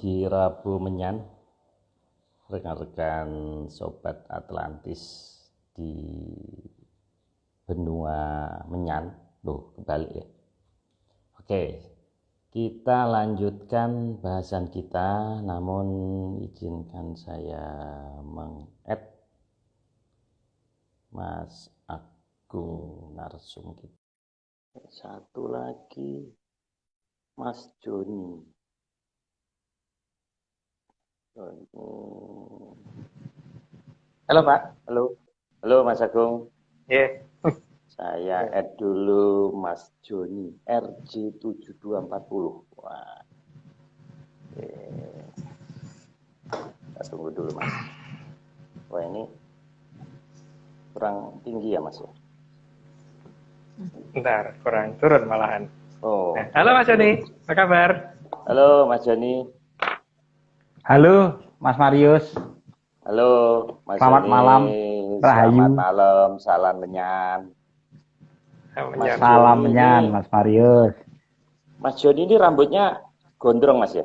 di Rabu Menyan, rekan-rekan Sobat Atlantis di benua Menyan. Loh, kebalik ya. Oke, kita lanjutkan bahasan kita, namun izinkan saya meng-add Mas Agung narsum kita. Satu lagi, Mas Joni. Halo Pak, halo Mas Agung. Iya. Saya add dulu Mas Joni, RJ7240. Wah. Kita tunggu dulu Mas. Wah, ini kurang tinggi ya Mas ya? Bentar, kurang turun malahan. Oh. Nah, halo Mas Joni, apa kabar? Halo Mas Joni. Halo Mas Marius. Halo Mas Selamat Joni. malam, Rahayu. Selamat malam, salam menyan. Mas Salam Joni menyan, ini- Mas Marius. Mas Joni ini rambutnya gondrong Mas ya?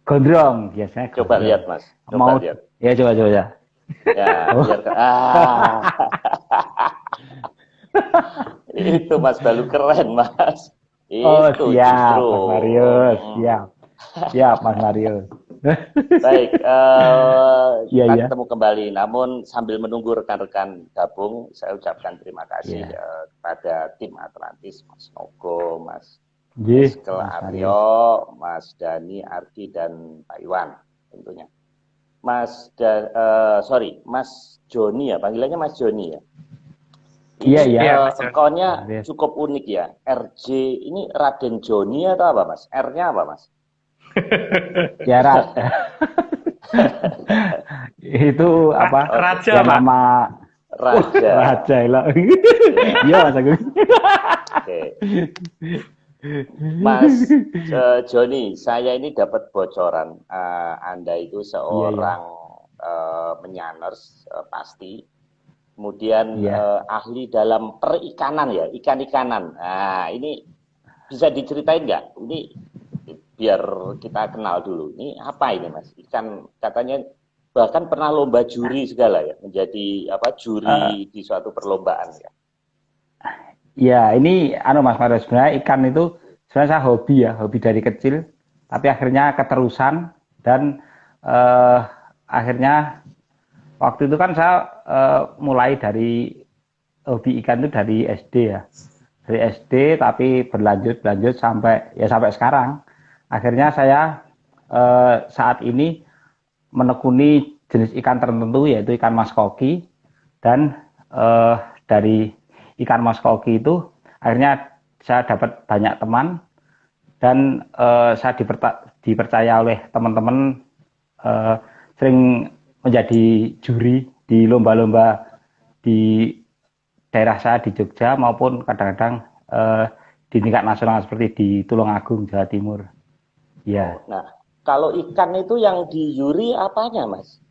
Gondrong biasanya. Coba gondrong. lihat Mas. Coba Mau lihat. ya coba ya. Ya, biar Itu Mas Balu keren Mas. Oh Itu siap justru. Mas Marius, siap. Siap Mas Marius. Baik, Iya, kita iya. ketemu kembali. Namun sambil menunggu rekan-rekan gabung, saya ucapkan terima kasih Iya. kepada tim Atlantis, Mas Nogo, Mas Nggih, Eskel Mas Marius. Aryo, Mas Dani, Ardi, dan Pak Iwan tentunya. Mas Joni ya, panggilannya Mas Joni ya. Iya, iya. Iya, Mas Joni. Akunnya Iya. cukup unik ya. RJ ini Raden Joni atau apa Mas? R-nya apa Mas? Jarak. Itu apa? Raja, Ya, Pak. nama Raja. Raja lah. Iya Mas Agung. Oke. Mas Joni, saya ini dapat bocoran Anda itu seorang menyanners pasti. Kemudian Iya. ahli dalam perikanan ya, ikan-ikanan. Nah, ini bisa diceritain nggak? Ini biar kita kenal dulu. Ini apa ini Mas? Ikan katanya bahkan pernah lomba juri segala ya, menjadi juri di suatu perlombaan ya. Ya, ini Mas Marius, sebenarnya ikan itu sebenarnya saya hobi dari kecil, tapi akhirnya keterusan dan akhirnya waktu itu kan saya mulai dari hobi ikan itu dari SD ya. Dari SD tapi berlanjut sampai sekarang. Akhirnya saya saat ini menekuni jenis ikan tertentu yaitu ikan mas koki, dan dari ikan mas koki itu akhirnya saya dapat banyak teman dan saya dipercaya oleh teman-teman sering menjadi juri di lomba-lomba di daerah saya di Jogja maupun kadang-kadang di tingkat nasional seperti di Tulungagung, Jawa Timur. Ya. Nah, kalau ikan itu yang di juri apanya, Mas?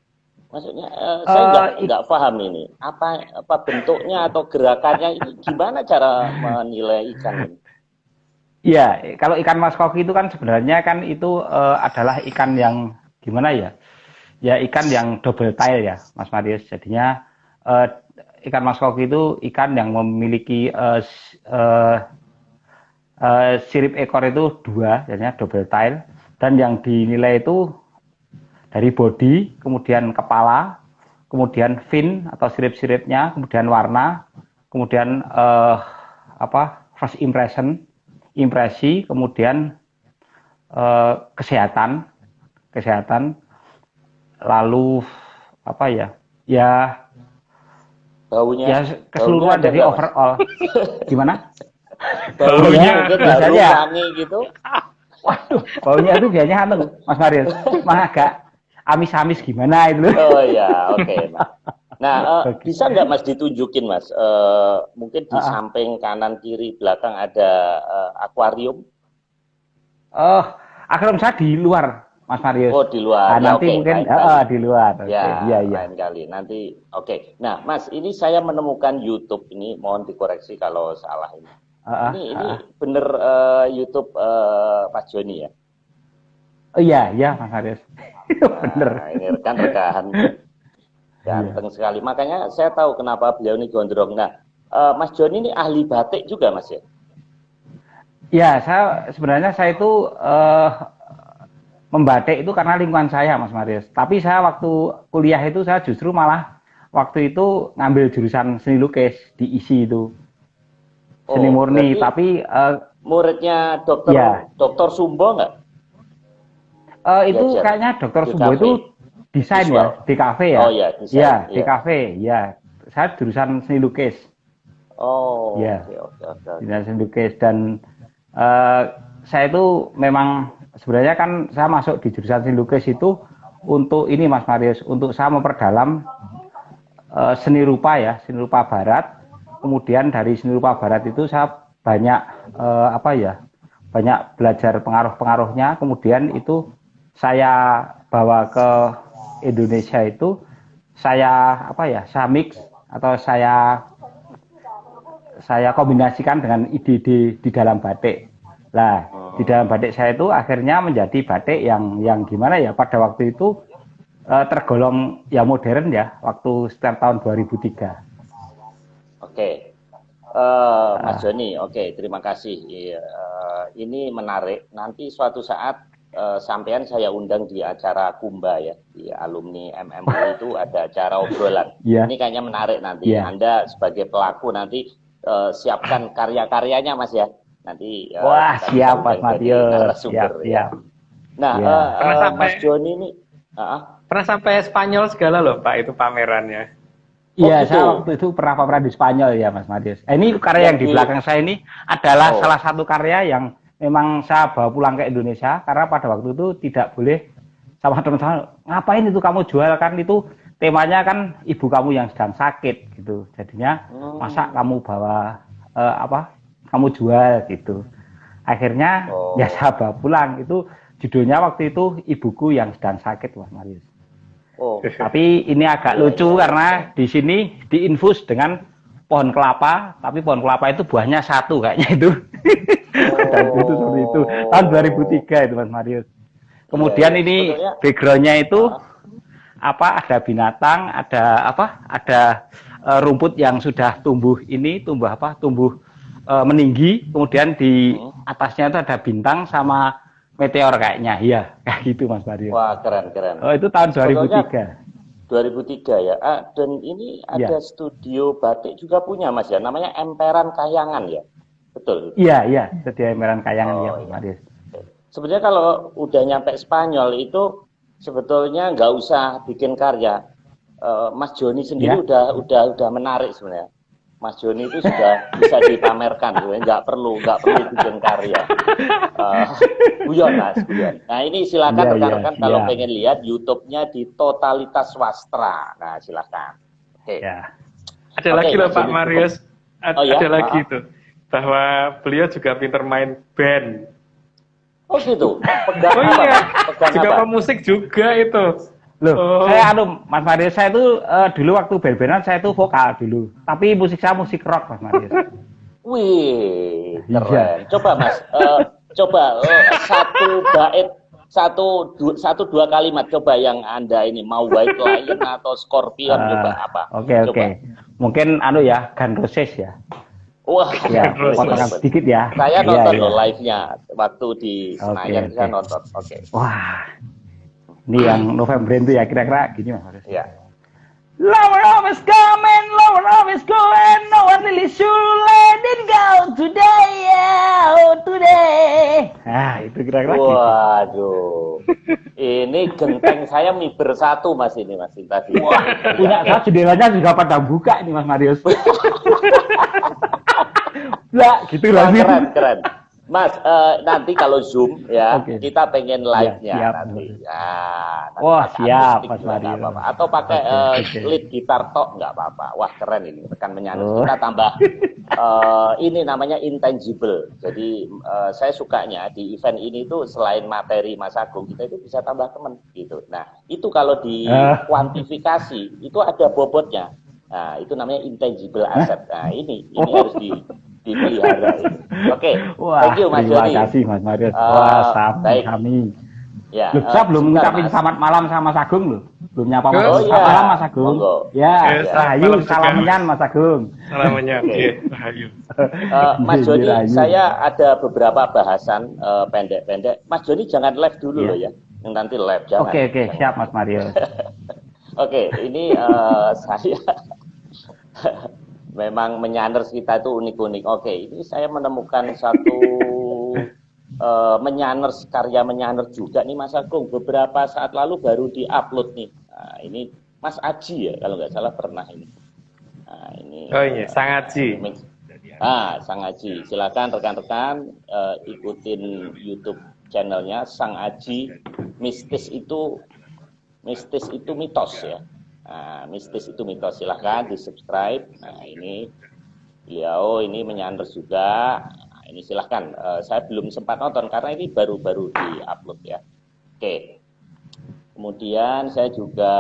Maksudnya saya nggak paham ini. Apa bentuknya atau gerakannya ini gimana cara menilai ikan ini? Iya, kalau ikan mas koki itu kan sebenarnya kan itu adalah ikan yang gimana ya? Ya ikan yang double tail ya, Mas Marius. Jadinya ikan mas koki itu ikan yang memiliki sirip ekor itu dua, jadinya double tail, dan yang dinilai itu dari body, kemudian kepala, kemudian fin atau sirip-siripnya, kemudian warna, kemudian first impresi, kemudian kesehatan, lalu baunya, ya keseluruhan dari overall. Gimana? Baunya mungkin harum biasanya wangi gitu. Waduh, baunya itu biasanya Mas Marius, mah agak amis-amis gimana itu. Oh ya, oke. Nah, bisa nggak Mas ditunjukin Mas? Mungkin di samping kanan, kiri, belakang ada akuarium. Akuarium saya di luar, Mas Marius. Oh, di luar. Nah, nanti mungkin di luar. Ya, iya. Lain kali. Nanti, oke. Nah, Mas, ini saya menemukan YouTube ini. Mohon dikoreksi kalau salah ini. Ini bener YouTube Pak Joni ya? Oh iya, iya Mas Marius. Bener. Nah, ini rekan-rekan ganteng sekali. Makanya saya tahu kenapa beliau ini gondrong. Nah, Mas Joni ini ahli batik juga, Mas ya? Ya, sebenarnya saya itu membatik itu karena lingkungan saya, Mas Marius. Tapi saya waktu kuliah itu saya justru malah waktu itu ngambil jurusan seni lukis di ISI itu. Seni murni, tapi muridnya dokter Sumbo nggak? Itu kayaknya dokter Sumbo itu desain ya, di kafe ya. Oh iya, desain. Ya, di kafe, ya. Saya jurusan seni lukis. Oh, ya. Oke. Jurusan seni lukis dan saya itu memang sebenarnya kan saya masuk di jurusan seni lukis itu untuk ini Mas Marius, untuk saya memperdalam seni rupa ya, seni rupa barat. Kemudian dari seni rupa barat itu saya banyak banyak belajar pengaruh-pengaruhnya. Kemudian itu saya bawa ke Indonesia itu saya mix atau saya kombinasikan dengan ide-ide di dalam batik. Nah, di dalam batik saya itu akhirnya menjadi batik yang gimana ya, pada waktu itu tergolong ya modern ya, waktu sekitar tahun 2003. Oke. Mas Joni, oke, terima kasih. Ini menarik. Nanti suatu saat sampean saya undang di acara Kumba ya, di alumni MMU itu ada acara obrolan. Ini kayaknya menarik nanti. Anda sebagai pelaku nanti siapkan karya-karyanya Mas ya. Nanti wah siap Mas Matius. Siap. Nah, Mas Joni ini pernah sampai Spanyol segala loh Pak, itu pamerannya. Iya, saya waktu itu pernah pameran di Spanyol ya Mas Matius. Ini karya yang di belakang saya ini adalah salah satu karya yang memang saya bawa pulang ke Indonesia karena pada waktu itu tidak boleh sama teman-teman, ngapain itu kamu jual, kan itu temanya kan ibu kamu yang sedang sakit gitu. Jadinya masa kamu bawa kamu jual gitu. Akhirnya ya saya bawa pulang, itu judulnya waktu itu Ibuku yang Sedang Sakit Mas Marius. Tapi ini agak lucu karena di sini diinfus dengan pohon kelapa, tapi pohon kelapa itu buahnya satu kayaknya itu. Dan itu seperti itu. Tahun 2003 itu Mas Marius. Kemudian ini backgroundnya itu ada binatang, ada rumput yang sudah tumbuh meninggi, kemudian di atasnya itu ada bintang sama meteor kayaknya, iya, kayak gitu Mas Mario. Wah, keren. Oh, itu tahun 2003. 2003 ya. Dan ini ada studio batik juga punya Mas ya, namanya Emperan Kayangan ya. Betul? Iya, studio Emperan Kayangan ya Mas Mario. Sebenarnya kalau udah nyampe Spanyol itu sebetulnya nggak usah bikin karya. Mas Joni sendiri udah menarik sebenarnya. Mas Joni itu sudah bisa dipamerkan, nggak perlu bikin karya. Guyon. Nah ini silakan rekan-rekan kalau pengen lihat YouTube-nya di Totalitas Wastra. Nah silakan. Oke. Ya. Ada lagi loh Pak Marius. Ada lagi itu bahwa beliau juga pinter main band. Oh gitu. Juga pemusik juga itu. Loh, saya Mas Marius, saya itu dulu waktu band-bandan saya itu vokal dulu. Tapi musik saya musik rock Mas Marius. Wih, keren. Coba Mas, satu bait, satu dua kalimat coba yang Anda ini mau White Lion atau Scorpion coba apa? Oke. Mungkin Guns Roses ya. Wah, ya, potongan sedikit ya. Saya nonton live-nya waktu di Senayan saya nonton. Oke. Wah. Ini yang November itu ya, kira-kira gini Mas. Iya. Lower always coming, lower always going, no one really sure let it go today, today. Nah, itu kira-kira gitu. Waduh. Ini genteng saya miber satu Mas ini Mas tadi. Wah, punya saya jendelanya juga pada buka ini Mas Marius. Lah, gitu lah. Keren. Mas, nanti kalau Zoom ya, kita pengen live-nya nanti. Wah, siap Mas Mario. Atau pakai lead gitar tok nggak apa-apa. Wah, keren ini. Rekan Menyanus. Kita tambah ini namanya intangible. Jadi saya sukanya di event ini tuh selain materi Mas Agung, kita itu bisa tambah teman gitu. Nah, itu kalau di kuantifikasi itu ada bobotnya. Nah, itu namanya intangible asset. Nah, ini harus dipelihara. Oke, thank you Mas Joni. Terima kasih Mas Marius. Wah, sama kami. Ya, Loh, saya belum ngucapin selamat malam sama Mas Agung loh. Belum nyapa Mas. Selamat malam Mas Agung. Ya, Rahayu, salam menyan Mas Agung. Salam menyan, Rahayu. Mas Joni, saya ada beberapa bahasan pendek-pendek. Mas Joni jangan live dulu loh ya. Yang nanti live jangan. Oke, siap Mas Mario. Oke, ini saya memang menyanders kita itu unik-unik. Oke, ini saya menemukan satu karya menyanders juga nih Mas Agung. Beberapa saat lalu baru di-upload nih. Nah, ini Mas Aji ya, kalau nggak salah pernah ini. Nah, ini. Oh iya, Sang Aji. Sang Aji. Silakan rekan-rekan ikutin YouTube channelnya Sang Aji. Mistis itu mitos ya. Nah, mistis itu mitos. Silakan di-subscribe. Nah, ini beliau ini menyanders juga. Nah, ini silahkan. Saya belum sempat nonton karena ini baru-baru di-upload ya. Oke. Kemudian saya juga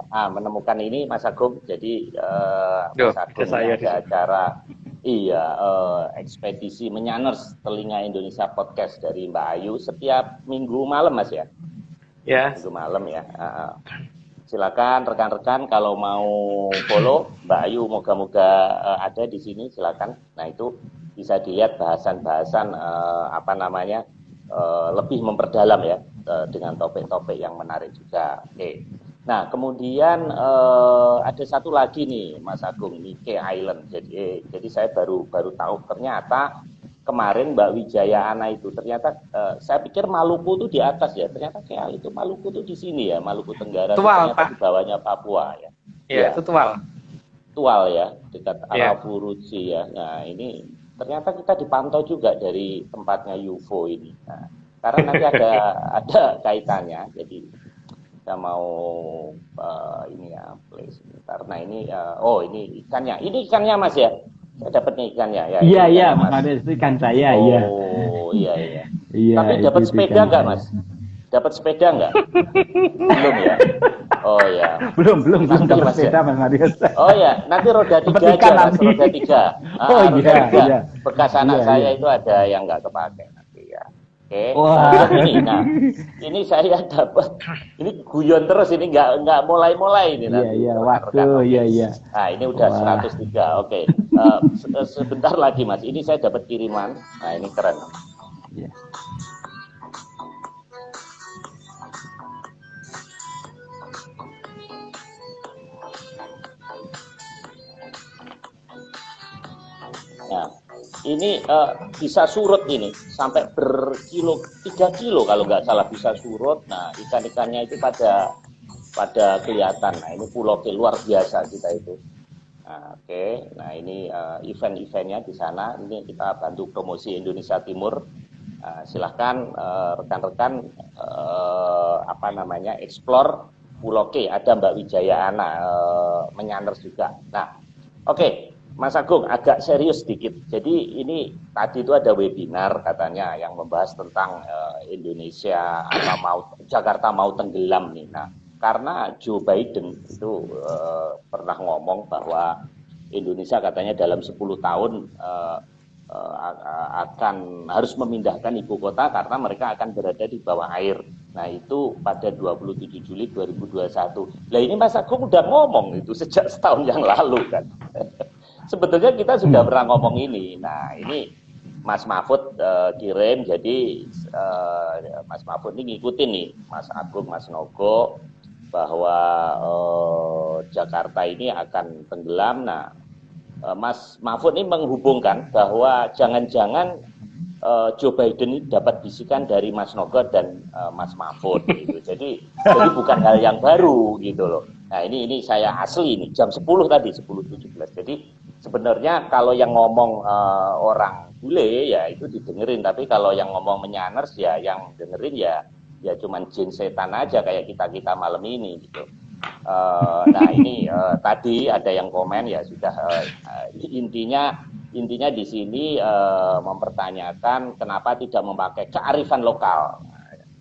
menemukan ini Mas Agung. Jadi Mas Agung ada acara ekspedisi menyanders telinga Indonesia podcast dari Mbak Ayu setiap minggu malam Mas ya. Ya. Minggu malam ya. Silakan rekan-rekan kalau mau follow Mbak Ayu, moga-moga ada di sini silakan. Nah itu bisa dilihat bahasan-bahasan lebih memperdalam ya dengan topik-topik yang menarik juga. Oke. Nah kemudian ada satu lagi nih Mas Agung, Nike Island. Jadi saya baru tahu ternyata kemarin Mbak Wijaya Ana itu ternyata saya pikir Maluku itu di atas ya, ternyata kayak itu Maluku itu di sini ya, Maluku Tenggara Tual, ternyata di bawahnya Papua ya. Iya, itu Tual. Tual ya, dekat Arafuruci ya. Nah ini ternyata kita dipantau juga dari tempatnya UFO ini. Nah, karena nanti ada kaitannya, jadi kita mau ini ya, place karena ini ini ikannya Mas ya. Saya dapatnya ikannya ya. Iya, Mas Mario, itu ikan saya, iya. Oh, iya. Tapi dapat sepeda enggak, Mas? Dapat sepeda enggak? Belum ya? Oh ya. Belum dapat sepeda, Mas Mario. Oh ya, nanti roda 3 aja, Mas, roda 3. Roda 3. Bekas anak saya itu ada yang enggak kepake nanti ya. Oke. Ini saya dapat. Ini guyon terus ini enggak mulai ini nanti. Iya, waktu iya. Nah, ini udah 103. Oke. Sebentar lagi Mas. Ini saya dapat kiriman. Nah, ini keren. Iya. Nah, ini bisa surut ini sampai 3 kilo kalau nggak salah bisa surut. Nah, ikan-ikannya itu pada kelihatan. Nah, ini pulau luar biasa kita itu. Nah, oke. Nah, ini event-eventnya di sana. Ini kita bantu promosi Indonesia Timur. Silahkan rekan-rekan explore Pulau K. Ada Mbak Wijaya Ana menyanders juga. Nah, oke. Mas Agung, agak serius sedikit. Jadi ini tadi itu ada webinar katanya yang membahas tentang Indonesia Jakarta mau tenggelam nih. Nah, karena Joe Biden itu pernah ngomong bahwa Indonesia katanya dalam 10 tahun akan harus memindahkan ibu kota karena mereka akan berada di bawah air. Nah, itu pada 27 Juli 2021. Nah, ini Mas Agung udah ngomong itu sejak setahun yang lalu kan. Sebetulnya kita sudah pernah ngomong ini. Nah, ini Mas Mahfud kirim, jadi Mas Mahfud ini ngikutin nih, Mas Agung, Mas Nogo, bahwa Jakarta ini akan tenggelam. Nah, Mas Mahfud ini menghubungkan bahwa jangan-jangan Joe Biden ini dapat bisikan dari Mas Nogo dan Mas Mahfud gitu. Jadi bukan hal yang baru gitu loh. Nah, ini saya asli nih jam 10 tadi 10.17. Jadi sebenarnya kalau yang ngomong orang bule ya itu didengerin, tapi kalau yang ngomong menyanders ya yang dengerin ya cuman jin setan aja kayak kita malam ini gitu. Nah ini tadi ada yang komen ya sudah intinya di sini mempertanyakan kenapa tidak memakai kearifan lokal.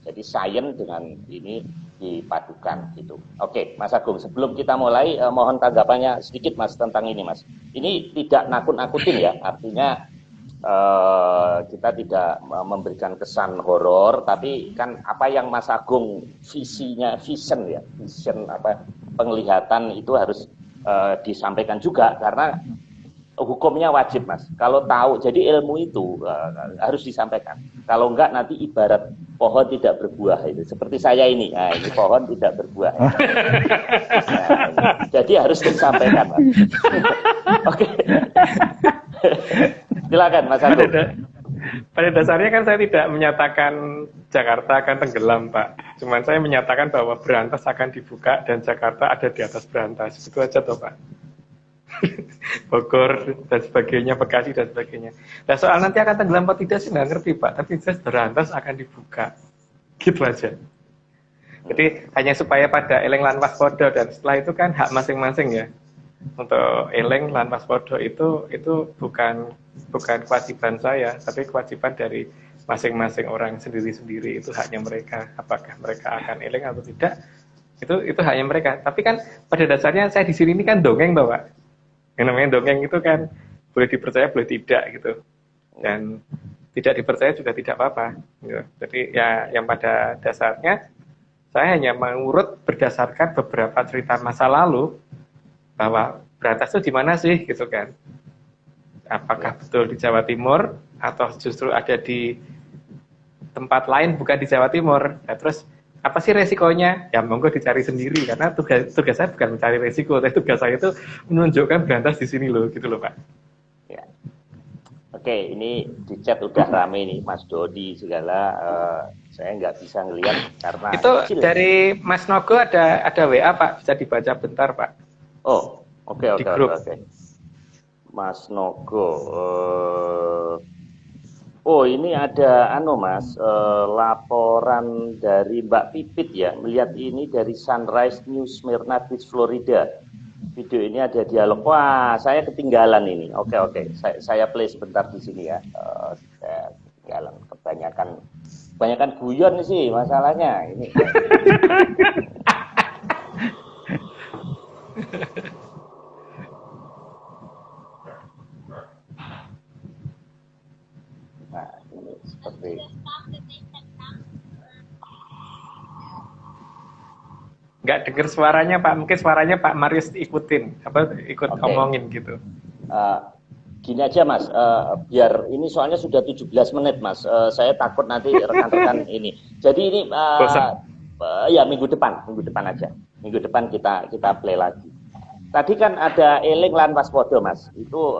Jadi sains dengan ini dipadukan gitu. Oke, Mas Agung, sebelum kita mulai mohon tanggapannya sedikit Mas tentang ini Mas. Ini tidak nakut-nakutin ya, artinya kita tidak memberikan kesan horor, tapi kan apa yang Mas Agung vision penglihatan itu harus disampaikan juga, karena hukumnya wajib, Mas. Kalau tahu, jadi ilmu itu harus disampaikan. Kalau enggak nanti ibarat pohon tidak berbuah itu. Seperti saya ini, nah, ini pohon tidak berbuah. Nah, jadi harus disampaikan, Mas. Oke. Silakan, Mas Agung. Pada dasarnya kan saya tidak menyatakan Jakarta akan tenggelam, Pak. Cuman saya menyatakan bahwa Berantas akan dibuka dan Jakarta ada di atas Berantas. Itu aja toh, Pak. Bogor dan sebagainya, Bekasi dan sebagainya. Nah, soal nanti akan tenggelam atau tidak sih nggak ngerti, Pak. Tapi jelas Berantas akan dibuka. Gitu aja. Jadi hanya supaya pada eleng lan waspada, dan setelah itu kan hak masing-masing ya. Untuk eleng lan waspada itu bukan kewajiban saya, tapi kewajiban dari masing-masing orang sendiri-sendiri. Itu haknya mereka. Apakah mereka akan eleng atau tidak? Itu haknya mereka. Tapi kan pada dasarnya saya di sini ini kan dongeng, Pak. Yang namanya dongeng itu kan boleh dipercaya, boleh tidak gitu. Dan tidak dipercaya juga tidak apa-apa. Gitu. Jadi ya yang pada dasarnya saya hanya mengurut berdasarkan beberapa cerita masa lalu bahwa Berantas itu di mana sih gitu kan. Apakah betul di Jawa Timur atau justru ada di tempat lain bukan di Jawa Timur. Nah, terus apa sih resikonya? Ya monggo dicari sendiri, karena tugas saya bukan mencari resiko, tapi tugas saya itu menunjukkan Berantas di sini loh, gitu loh, Pak. Ya. Oke, ini di chat udah rame nih, Mas Dodi segala. Saya nggak bisa ngelihat karena itu kecil. Dari Mas Nogo ada WA, Pak, bisa dibaca bentar, Pak. Oh, oke. Mas Nogo. Oh, ini ada Mas, laporan dari Mbak Pipit ya, melihat ini dari Sunrise News Smyrna Beach, Florida. Video ini ada dialog. Wah, saya ketinggalan ini. Oke. Saya play sebentar di sini ya. Saya ketinggalan. Kebanyakan guyon sih masalahnya ini. Nah, ini seperti nggak dengar suaranya, Pak. Mungkin suaranya Pak Marius ikut omongin gitu. Gini aja, Mas, biar ini soalnya sudah 17 menit, Mas. Saya takut nanti rekan-rekan ini. Jadi ini ya minggu depan aja. Minggu depan kita play lagi. Tadi kan ada eling lan waspada, Mas. Itu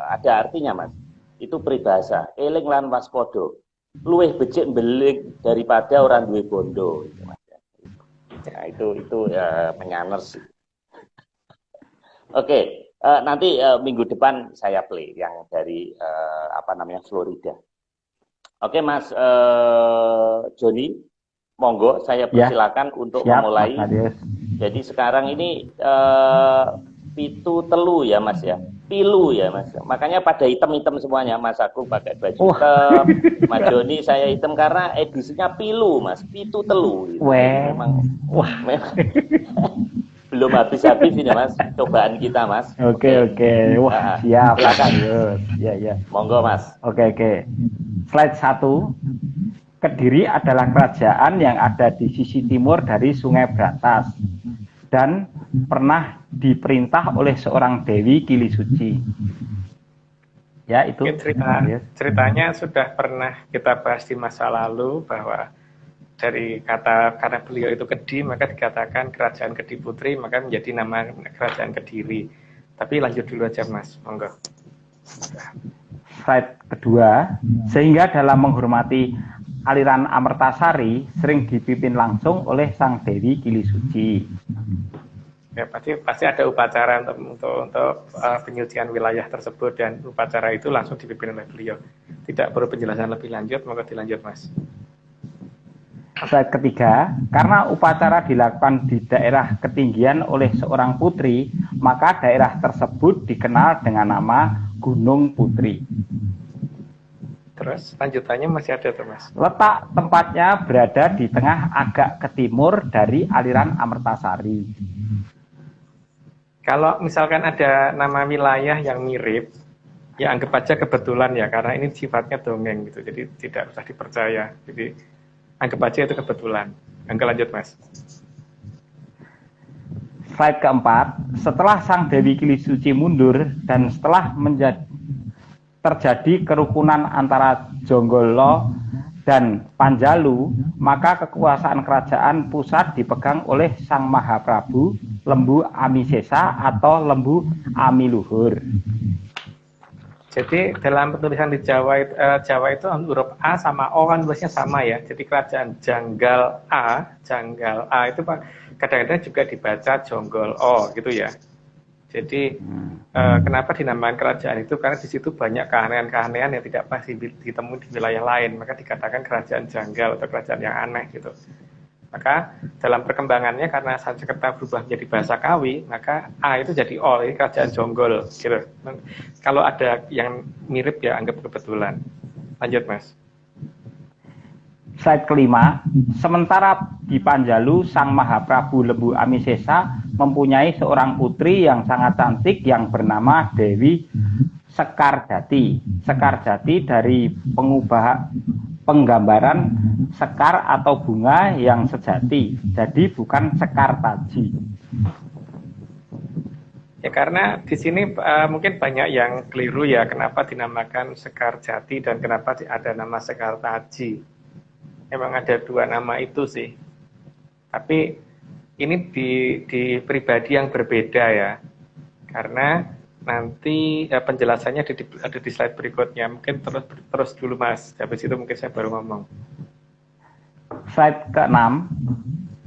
ada artinya, Mas. Itu peribahasa. Eling lan waspada. Luwih becik mbelik daripada orang duwe bondo. Ya, itu menyaner sih. Oke, nanti minggu depan saya play yang dari Florida. Oke, Mas Joni, monggo saya persilakan untuk memulai. Jadi sekarang ini pitu telu ya, Mas ya. Pilu ya, Mas. Makanya pada hitam-hitam semuanya. Mas Agung pakai baju hitam, Mas Joni saya hitam karena edisinya pilu, Mas. Pitu telu gitu. Memang belum habis-habis ini, Mas. Cobaan kita, Mas. Oke. Wah, siap. Silakan. Ya. Monggo, Mas. Oke. Slide 1. Kediri adalah kerajaan yang ada di sisi timur dari Sungai Berantas dan pernah diperintah oleh seorang Dewi Kili Suci. Ya, itu ceritanya sudah pernah kita bahas di masa lalu, bahwa dari kata karena beliau itu Kedi, maka dikatakan kerajaan Kedi Putri, maka menjadi nama kerajaan Kediri. Tapi lanjut dulu aja, Mas, monggo. Slide kedua, sehingga dalam menghormati aliran Amertasari sering dipimpin langsung oleh Sang Dewi Kili Suci. Ya, pasti ada upacara untuk penyucian wilayah tersebut, dan upacara itu langsung dipimpin oleh beliau. Tidak perlu penjelasan lebih lanjut, maka dilanjut, Mas. Slide ketiga, karena upacara dilakukan di daerah ketinggian oleh seorang putri, maka daerah tersebut dikenal dengan nama Gunung Putri. Terus lanjutannya masih ada tuh, Mas. Letak tempatnya berada di tengah agak ke timur dari aliran Amertasari. Kalau misalkan ada nama wilayah yang mirip, ya anggap aja kebetulan ya, karena ini sifatnya dongeng gitu, jadi tidak usah dipercaya. Jadi anggap aja itu kebetulan. Angga lanjut Mas. Slide keempat, setelah Sang Dewi Kilisuci mundur dan setelah terjadi kerukunan antara Jonggolo dan Panjalu, maka kekuasaan kerajaan pusat dipegang oleh Sang Mahaprabu Lembu Amisesa atau Lembu Amiluhur. Jadi dalam penulisan di Jawa itu huruf A sama O kan tulisnya sama ya. Jadi kerajaan Janggal A itu kadang-kadang juga dibaca Jonggol O gitu ya. Jadi kenapa dinamakan kerajaan itu? Karena di situ banyak keanehan-keanehan yang tidak pasti ditemui di wilayah lain, maka dikatakan kerajaan janggal atau kerajaan yang aneh gitu. Maka dalam perkembangannya karena Sanskerta berubah menjadi bahasa Kawi, maka A itu jadi O, ini kerajaan Jonggol gitu. Kalau ada yang mirip ya anggap kebetulan. Lanjut Mas. Slide kelima, sementara di Panjalu, Sang Mahaprabu Lembu Amisesa mempunyai seorang putri yang sangat cantik yang bernama Dewi Sekarjati. Sekarjati dari penggambaran sekar atau bunga yang sejati, jadi bukan Sekartaji. Ya karena di sini mungkin banyak yang keliru ya, kenapa dinamakan Sekarjati dan kenapa ada nama Sekartaji. Emang ada dua nama itu sih. Tapi ini di pribadi yang berbeda ya. Karena nanti penjelasannya ada di slide berikutnya. Mungkin terus dulu Mas. Habis itu mungkin saya baru ngomong. Slide ke-6.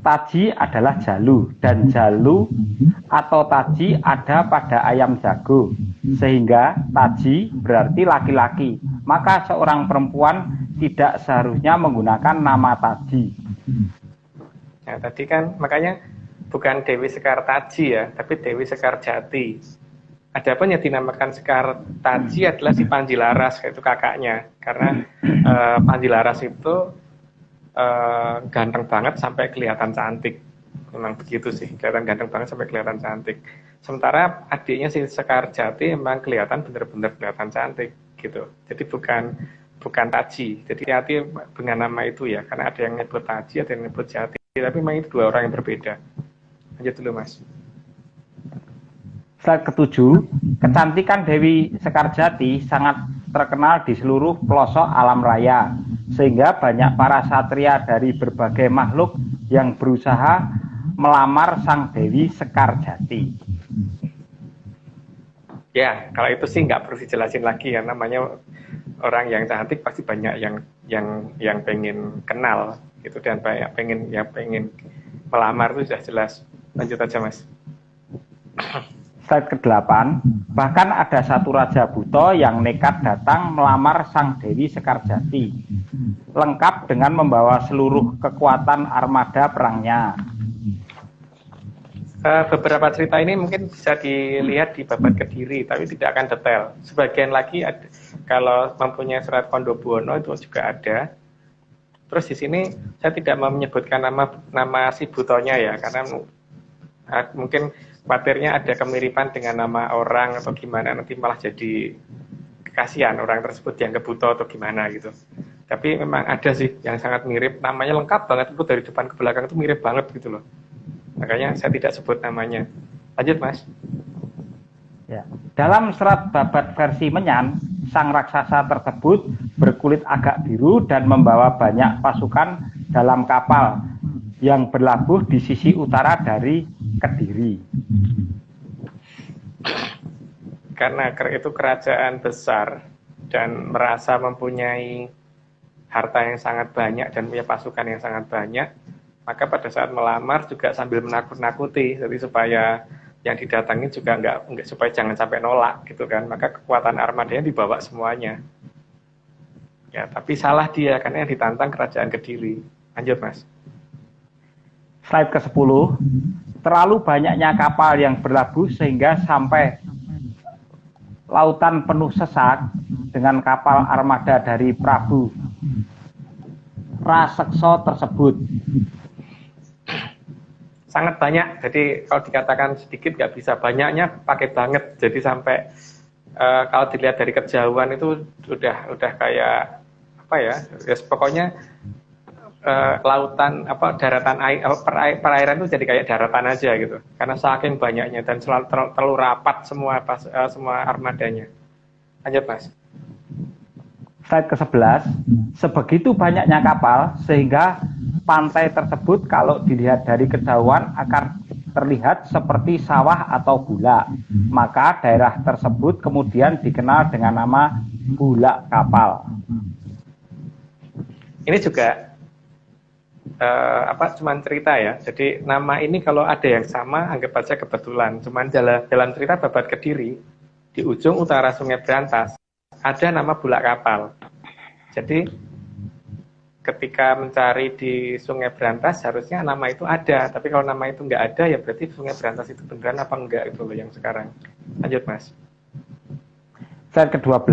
Taji adalah jalu dan jalu atau taji ada pada ayam jago, sehingga taji berarti laki-laki. Maka seorang perempuan tidak seharusnya menggunakan nama taji. Nah, tadi kan makanya bukan Dewi Sekartaji ya, tapi Dewi Sekarjati. Adapun yang dinamakan Sekartaji adalah si Panjilaras, yaitu kakaknya. Karena Panjilaras itu ganteng banget sampai kelihatan cantik. Memang begitu sih, kelihatan ganteng banget sampai kelihatan cantik. Sementara adiknya si Sekarjati memang kelihatan benar-benar kelihatan cantik gitu. Jadi bukan Taji. Jadi hati dengan nama itu ya, karena ada yang nyebut Taji, ada yang nyebut Jati. Tapi memang itu dua orang yang berbeda. Lanjut dulu Mas. Slide ke-7, kecantikan Dewi Sekarjati sangat terkenal di seluruh pelosok alam raya, sehingga banyak para satria dari berbagai makhluk yang berusaha melamar Sang Dewi Sekarjati. Ya, kalau itu sih nggak perlu dijelasin lagi ya, namanya orang yang cantik pasti banyak yang pengen kenal gitu, dan banyak pengen melamar itu sudah jelas. Lanjut aja Mas. Slide ke-8, bahkan ada satu raja buto yang nekat datang melamar Sang Dewi Sekarjati, lengkap dengan membawa seluruh kekuatan armada perangnya. Beberapa cerita ini mungkin bisa dilihat di Babat Kediri, tapi tidak akan detail. Sebagian lagi ada, kalau mempunyai surat Kondobuwono itu juga ada. Terus di sini saya tidak mau menyebutkan nama si butonya ya, karena mungkin khawatirnya ada kemiripan dengan nama orang atau gimana, nanti malah jadi kasihan orang tersebut dianggap buto atau gimana gitu. Tapi memang ada sih yang sangat mirip, namanya lengkap banget, itu dari depan ke belakang itu mirip banget gitu loh. Makanya saya tidak sebut namanya. Lanjut Mas. Ya. Dalam serat Babat versi Menyan, sang raksasa tersebut berkulit agak biru dan membawa banyak pasukan dalam kapal yang berlabuh di sisi utara dari Kediri. Karena itu kerajaan besar dan merasa mempunyai harta yang sangat banyak dan punya pasukan yang sangat banyak, maka pada saat melamar juga sambil menakut-nakuti, jadi supaya yang didatangi juga enggak supaya jangan sampai nolak gitu kan, maka kekuatan armadanya dibawa semuanya. Ya, tapi salah dia karena yang ditantang kerajaan Kediri. Lanjut Mas. Slide ke-10, terlalu banyaknya kapal yang berlabuh sehingga sampai lautan penuh sesak dengan kapal armada dari Prabu Raseksa tersebut. Sangat banyak, jadi kalau dikatakan sedikit nggak bisa, banyaknya pakai banget, jadi sampai kalau dilihat dari kejauhan itu udah kayak apa ya? Ya pokoknya lautan daratan air perairan itu jadi kayak daratan aja gitu. Karena saking banyaknya dan terlalu rapat semua armadanya. Lanjut Mas. Slide ke-11, sebegitu banyaknya kapal sehingga pantai tersebut kalau dilihat dari kejauhan akan terlihat seperti sawah atau bulak. Maka daerah tersebut kemudian dikenal dengan nama bulak kapal. Ini juga cuman cerita ya. Jadi nama ini kalau ada yang sama anggap aja kebetulan. Cuman dalam cerita Babat Kediri di ujung utara Sungai Berantas ada nama bulak kapal. Jadi ketika mencari di Sungai Berantas harusnya nama itu ada. Tapi kalau nama itu nggak ada ya berarti Sungai Berantas itu beneran apa enggak itu loh yang sekarang. Lanjut Mas. Slide ke-12,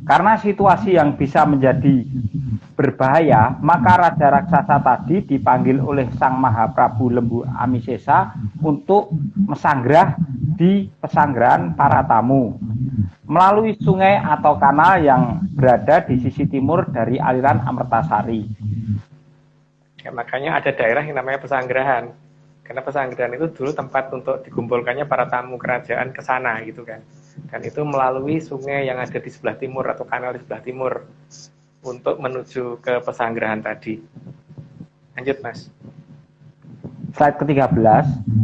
karena situasi yang bisa menjadi berbahaya, maka Raja Raksasa tadi dipanggil oleh Sang Mahaprabu Lembu Amisesa untuk mesanggrah di pesanggrahan para tamu melalui sungai atau kanal yang berada di sisi timur dari aliran Amertasari. Ya, makanya ada daerah yang namanya pesanggrahan. Karena pesanggrahan itu dulu tempat untuk dikumpulkannya para tamu kerajaan ke sana gitu kan. Dan itu melalui sungai yang ada di sebelah timur atau kanal di sebelah timur untuk menuju ke pesanggrahan tadi. Lanjut Mas. Slide ke-13,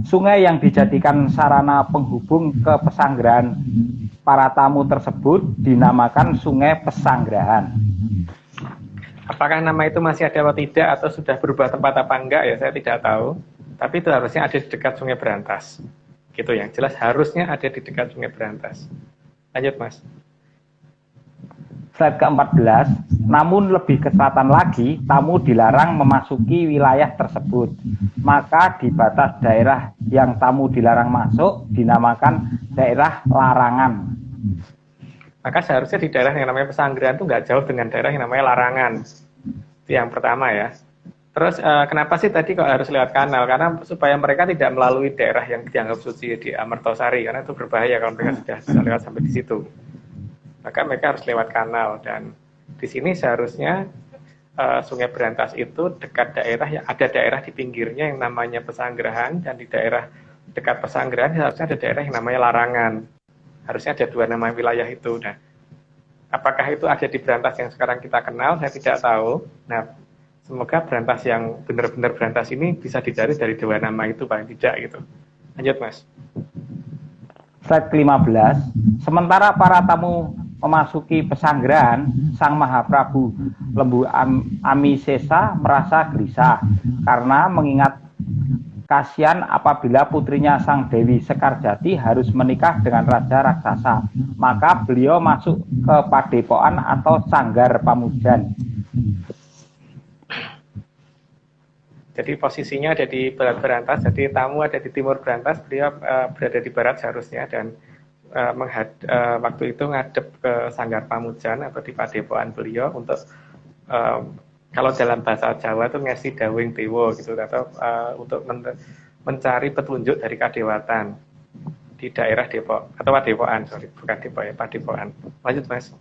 sungai yang dijadikan sarana penghubung ke pesanggrahan para tamu tersebut dinamakan Sungai Pesanggrahan. Apakah nama itu masih ada atau tidak atau sudah berubah tempat apa enggak ya saya tidak tahu. Tapi itu harusnya ada di dekat Sungai Berantas. Gitu yang jelas harusnya ada di dekat Sungai Berantas. Lanjut Mas. Slide ke-14, namun lebih ke selatan lagi, tamu dilarang memasuki wilayah tersebut. Maka di batas daerah yang tamu dilarang masuk dinamakan daerah larangan. Maka seharusnya di daerah yang namanya pesanggrahan itu nggak jauh dengan daerah yang namanya larangan. Itu yang pertama ya. Terus kenapa sih tadi kok harus lewat kanal? Karena supaya mereka tidak melalui daerah yang dianggap suci di Amertasari, karena itu berbahaya kalau mereka sudah bisa lewat sampai di situ. Maka mereka harus lewat kanal dan di sini seharusnya Sungai Berantas itu dekat daerah yang ada daerah di pinggirnya yang namanya pesanggrahan dan di daerah dekat pesanggrahan seharusnya ada daerah yang namanya larangan. Harusnya ada dua nama wilayah itu. Nah, apakah itu ada di Berantas yang sekarang kita kenal? Saya tidak tahu. Nah, semoga Berantas yang benar-benar Berantas ini bisa dicari dari dua nama itu paling tidak gitu. Lanjut Mas. Slide ke-15, sementara para tamu memasuki pesanggrahan, Sang Mahaprabu Lembu Amisesa merasa gelisah karena mengingat kasihan apabila putrinya Sang Dewi Sekarjati harus menikah dengan Raja Raksasa. Maka beliau masuk ke padepokan atau sanggar pamujan. Jadi posisinya ada di barat Berantas, jadi tamu ada di timur Berantas, beliau berada di barat seharusnya dan waktu itu ngadep ke Sanggar Pamujan atau di padepokan beliau untuk kalau dalam bahasa Jawa itu ngesi dawing dewa gitu atau untuk mencari petunjuk dari kadewatan di daerah Depok atau padepokan, bukan Depok ya, padepokan. Lanjut Mas.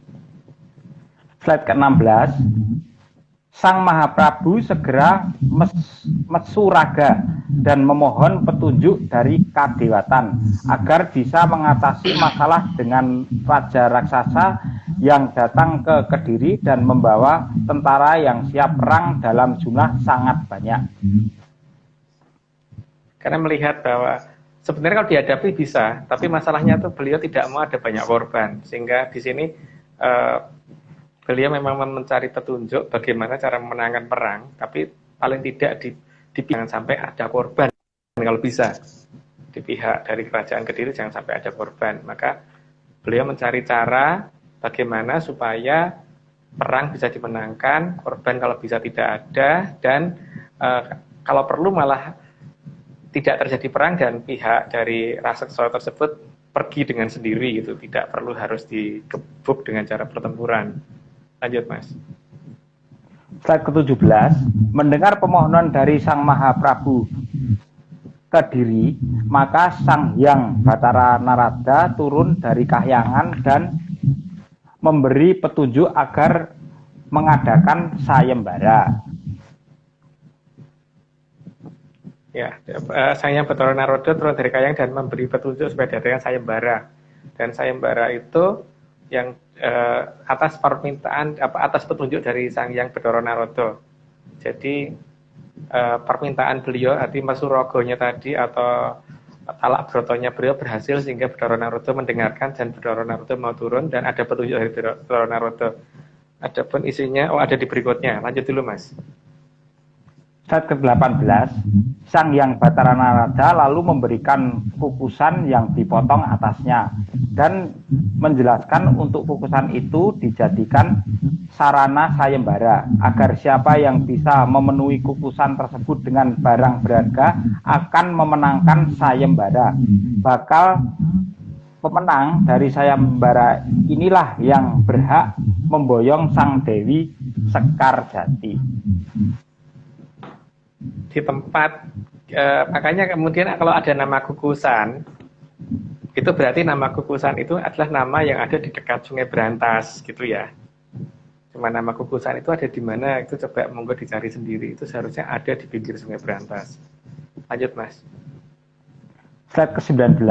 Slide ke-16. Sang Mahaprabu segera mesuraga dan memohon petunjuk dari kadewatan agar bisa mengatasi masalah dengan Raja Raksasa yang datang ke Kediri dan membawa tentara yang siap perang dalam jumlah sangat banyak. Karena melihat bahwa sebenarnya kalau dihadapi bisa, tapi masalahnya tuh beliau tidak mau ada banyak korban, sehingga di sini beliau memang mencari petunjuk bagaimana cara memenangkan perang, tapi paling tidak jangan sampai ada korban kalau bisa. Di pihak dari kerajaan Kediri jangan sampai ada korban. Maka beliau mencari cara bagaimana supaya perang bisa dimenangkan, korban kalau bisa tidak ada, dan kalau perlu malah tidak terjadi perang dan pihak dari raksasa tersebut pergi dengan sendiri gitu, tidak perlu harus digebuk dengan cara pertempuran. Lanjut Mas. Slide ke-17, mendengar permohonan dari Sang Mahaprabu Kediri, maka Sang Hyang Bathara Narada turun dari kahyangan dan memberi petunjuk agar mengadakan sayembara. Ya, Sang Hyang Bathara Narada turun dari kahyangan dan memberi petunjuk supaya diadakan sayembara. Dan sayembara itu yang atas permintaan atas petunjuk dari Sang Hyang Bathara Narada. Jadi permintaan beliau, arti Masurogonya tadi atau talak brotonya beliau berhasil sehingga Bathara Narada mendengarkan dan Bathara Narada mau turun dan ada petunjuk dari Bathara Narada. Adapun isinya ada di berikutnya. Lanjut dulu Mas. Slide ke-18, Sang Hyang Bathara Narada lalu memberikan kukusan yang dipotong atasnya dan menjelaskan untuk kukusan itu dijadikan sarana sayembara agar siapa yang bisa memenuhi kukusan tersebut dengan barang berharga akan memenangkan sayembara. Bakal pemenang dari sayembara inilah yang berhak memboyong Sang Dewi Sekar Jati. Di tempat makanya kemudian kalau ada nama kukusan itu berarti nama kukusan itu adalah nama yang ada di dekat Sungai Brantas gitu ya. Cuma nama kukusan itu ada di mana itu coba monggo dicari sendiri, itu seharusnya ada di pinggir Sungai Brantas. Lanjut Mas. Slide ke-19,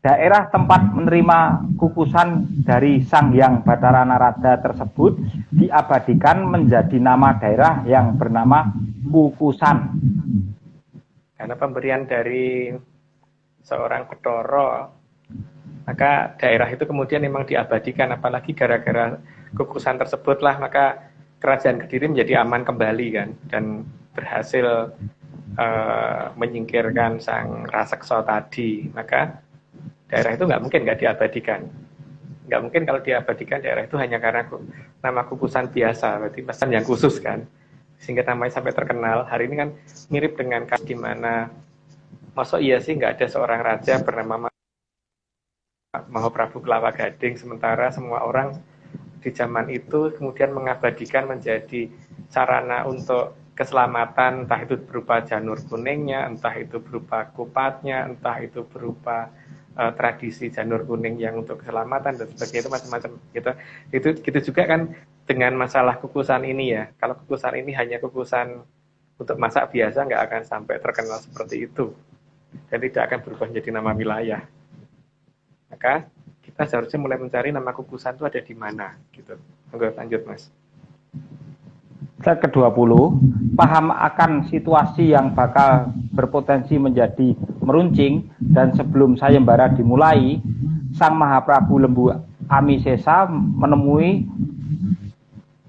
daerah tempat menerima kukusan dari Sang Hyang Bathara Narada tersebut diabadikan menjadi nama daerah yang bernama Kukusan. Karena pemberian dari seorang Bathara, maka daerah itu kemudian memang diabadikan, apalagi gara-gara kukusan tersebutlah maka kerajaan Kediri menjadi aman kembali kan, dan berhasil menyingkirkan Sang Raseksa tadi. Maka daerah itu nggak mungkin nggak diabadikan. Nggak mungkin kalau diabadikan daerah itu hanya karena nama kukusan biasa, berarti pesan yang khusus kan, sehingga namanya sampai terkenal. Hari ini kan mirip dengan di mana masuk iya sih nggak ada seorang raja bernama Mahaprabu Kelawa Gading, sementara semua orang di zaman itu kemudian mengabadikan menjadi sarana untuk keselamatan, entah itu berupa janur kuningnya, entah itu berupa kupatnya, entah itu berupa tradisi janur kuning yang untuk keselamatan dan sebagainya, itu macam-macam gitu. Itu gitu juga kan dengan masalah kukusan ini ya. Kalau kukusan ini hanya kukusan untuk masak biasa, nggak akan sampai terkenal seperti itu dan tidak akan berubah menjadi nama wilayah. Maka kita seharusnya mulai mencari nama kukusan itu ada di mana gitu. Lanjut Mas. Slide ke-20, paham akan situasi yang bakal berpotensi menjadi meruncing dan sebelum sayembara dimulai, Sang Mahaprabu Lembu Amisesa menemui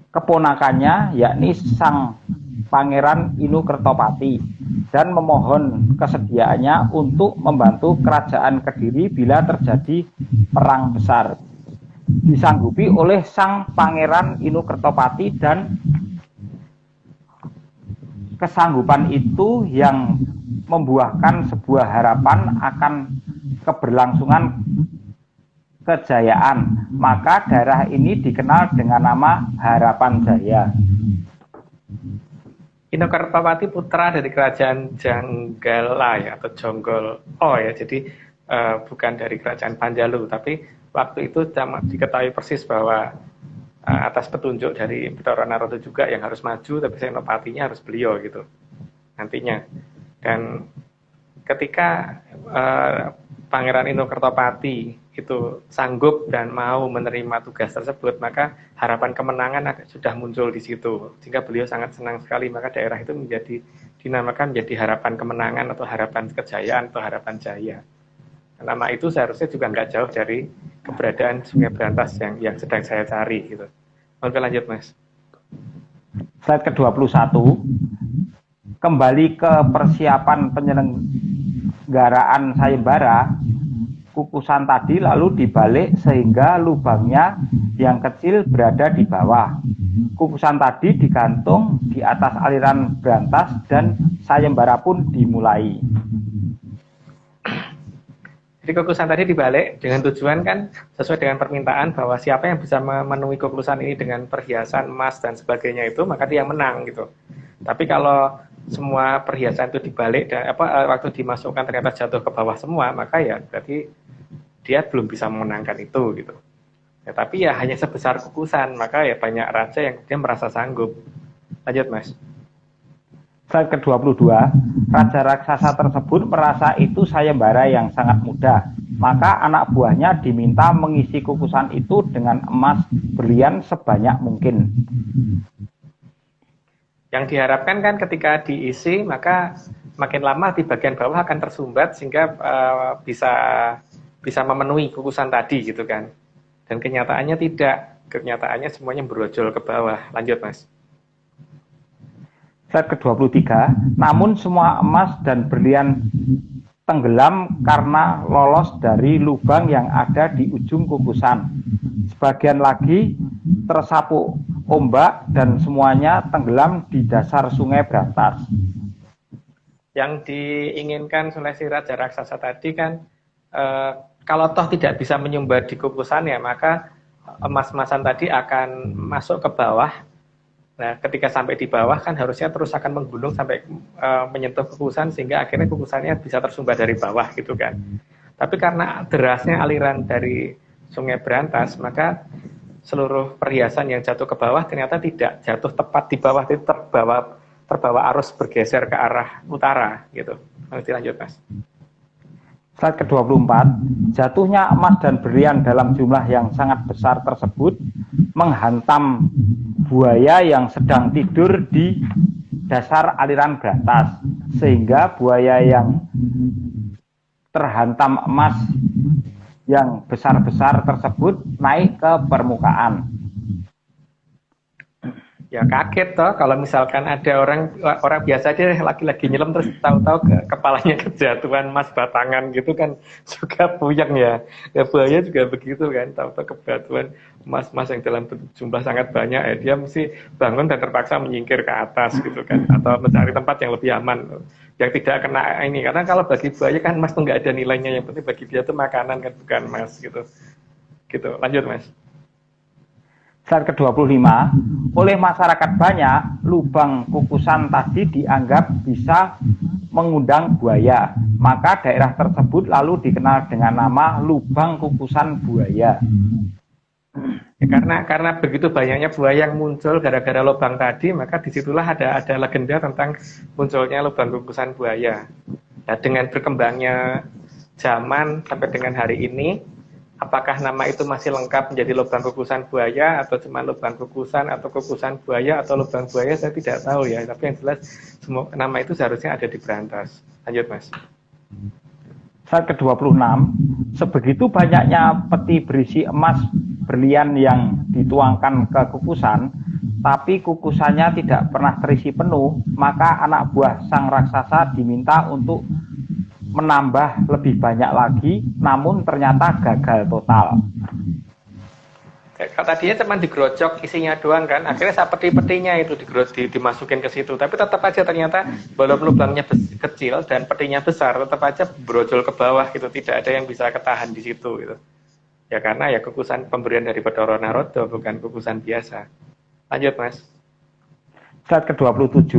keponakannya yakni Sang Pangeran Inu Kertopati dan memohon kesediaannya untuk membantu kerajaan Kediri bila terjadi perang besar. Disanggupi oleh Sang Pangeran Inu Kertopati dan kesanggupan itu yang membuahkan sebuah harapan akan keberlangsungan kejayaan. Maka daerah ini dikenal dengan nama Harapan Jaya. Inu Kertopati putra dari kerajaan Janggala ya, atau Jonggol ya, jadi bukan dari kerajaan Panjalu, tapi waktu itu diketahui persis bahwa atas petunjuk dari Bathara Narada juga yang harus maju, tapi senopatinya harus beliau gitu nantinya. Dan ketika Pangeran Inu Kertopati itu sanggup dan mau menerima tugas tersebut, maka harapan kemenangan sudah muncul di situ, sehingga beliau sangat senang sekali. Maka daerah itu dinamakan menjadi harapan kemenangan atau harapan kejayaan atau harapan jaya. Nama itu seharusnya juga nggak jauh dari keberadaan Sungai Brantas yang sedang saya cari gitu. Oke, lanjut Mas. Slide ke-21, kembali ke persiapan penyelenggaraan sayembara. Kukusan tadi lalu dibalik sehingga lubangnya yang kecil berada di bawah. Kukusan tadi digantung di atas aliran Brantas dan sayembara pun dimulai. Jadi kukusan tadi dibalik dengan tujuan kan sesuai dengan permintaan bahwa siapa yang bisa memenuhi kukusan ini dengan perhiasan emas dan sebagainya itu, maka dia yang menang gitu. Tapi kalau semua perhiasan itu dibalik dan waktu dimasukkan ternyata jatuh ke bawah semua, maka ya berarti dia belum bisa memenangkan itu gitu. Ya, tapi ya hanya sebesar kukusan, maka ya banyak raja yang dia merasa sanggup. Lanjut Mas. Slide ke-22, raja raksasa tersebut merasa itu sayembara yang sangat mudah. Maka anak buahnya diminta mengisi kukusan itu dengan emas berlian sebanyak mungkin. Yang diharapkan kan ketika diisi, maka makin lama di bagian bawah akan tersumbat sehingga bisa memenuhi kukusan tadi gitu kan. Dan kenyataannya tidak. Kenyataannya semuanya berojol ke bawah. Lanjut Mas. Slide ke-23, namun semua emas dan berlian tenggelam karena lolos dari lubang yang ada di ujung kukusan. Sebagian lagi tersapu ombak dan semuanya tenggelam di dasar sungai Brantas. Yang diinginkan oleh si raja raksasa tadi kan, kalau toh tidak bisa menyumbat di kukusan ya, maka emas-emasan tadi akan masuk ke bawah. Nah, ketika sampai di bawah kan harusnya terus akan menggulung sampai menyentuh kukusan sehingga akhirnya kukusannya bisa tersumbat dari bawah gitu kan. Tapi karena derasnya aliran dari sungai Brantas, maka seluruh perhiasan yang jatuh ke bawah ternyata tidak jatuh tepat di bawah, itu terbawa arus bergeser ke arah utara gitu. Nanti lanjut Mas. Slide ke-24, jatuhnya emas dan berlian dalam jumlah yang sangat besar tersebut menghantam buaya yang sedang tidur di dasar aliran Brantas, sehingga buaya yang terhantam emas yang besar-besar tersebut naik ke permukaan. Ya kaget toh kalau misalkan ada orang biasa aja lagi nyelam terus tahu-tahu kepalanya kejatuhan emas batangan gitu kan, juga puyeng ya. Ya buaya juga begitu kan, tahu-tahu kejatuhan emas-emas yang dalam jumlah sangat banyak ya, dia mesti bangun dan terpaksa menyingkir ke atas gitu kan, atau mencari tempat yang lebih aman yang tidak kena ini, karena kalau bagi buaya kan emas tuh nggak ada nilainya, yang penting bagi dia tuh makanan kan, bukan emas gitu. Lanjut Mas. Slide ke-25, oleh masyarakat banyak, lubang kukusan tadi dianggap bisa mengundang buaya. Maka daerah tersebut lalu dikenal dengan nama lubang kukusan buaya. Ya, karena begitu banyaknya buaya yang muncul gara-gara lubang tadi, maka disitulah ada legenda tentang munculnya lubang kukusan buaya. Nah, dengan berkembangnya zaman sampai dengan hari ini, apakah nama itu masih lengkap menjadi lubang kukusan buaya atau cuma lubang kukusan atau kukusan buaya atau lubang buaya, saya tidak tahu ya. Tapi yang jelas semua nama itu seharusnya ada di Brantas. Lanjut Mas. Slide ke-26, sebegitu banyaknya peti berisi emas berlian yang dituangkan ke kukusan, tapi kukusannya tidak pernah terisi penuh, maka anak buah sang raksasa diminta untuk menambah lebih banyak lagi, namun ternyata gagal total. Kalau tadinya cuma digerojok isinya doang kan, akhirnya peti-petinya itu dimasukin ke situ, tapi tetap aja ternyata walaupun lubangnya kecil dan petinya besar, tetap aja brojol ke bawah gitu, tidak ada yang bisa ketahan di situ gitu. Ya karena ya kukusan pemberian dari Bathara Narada, bukan kukusan biasa. Lanjut Mas. Slide ke-27,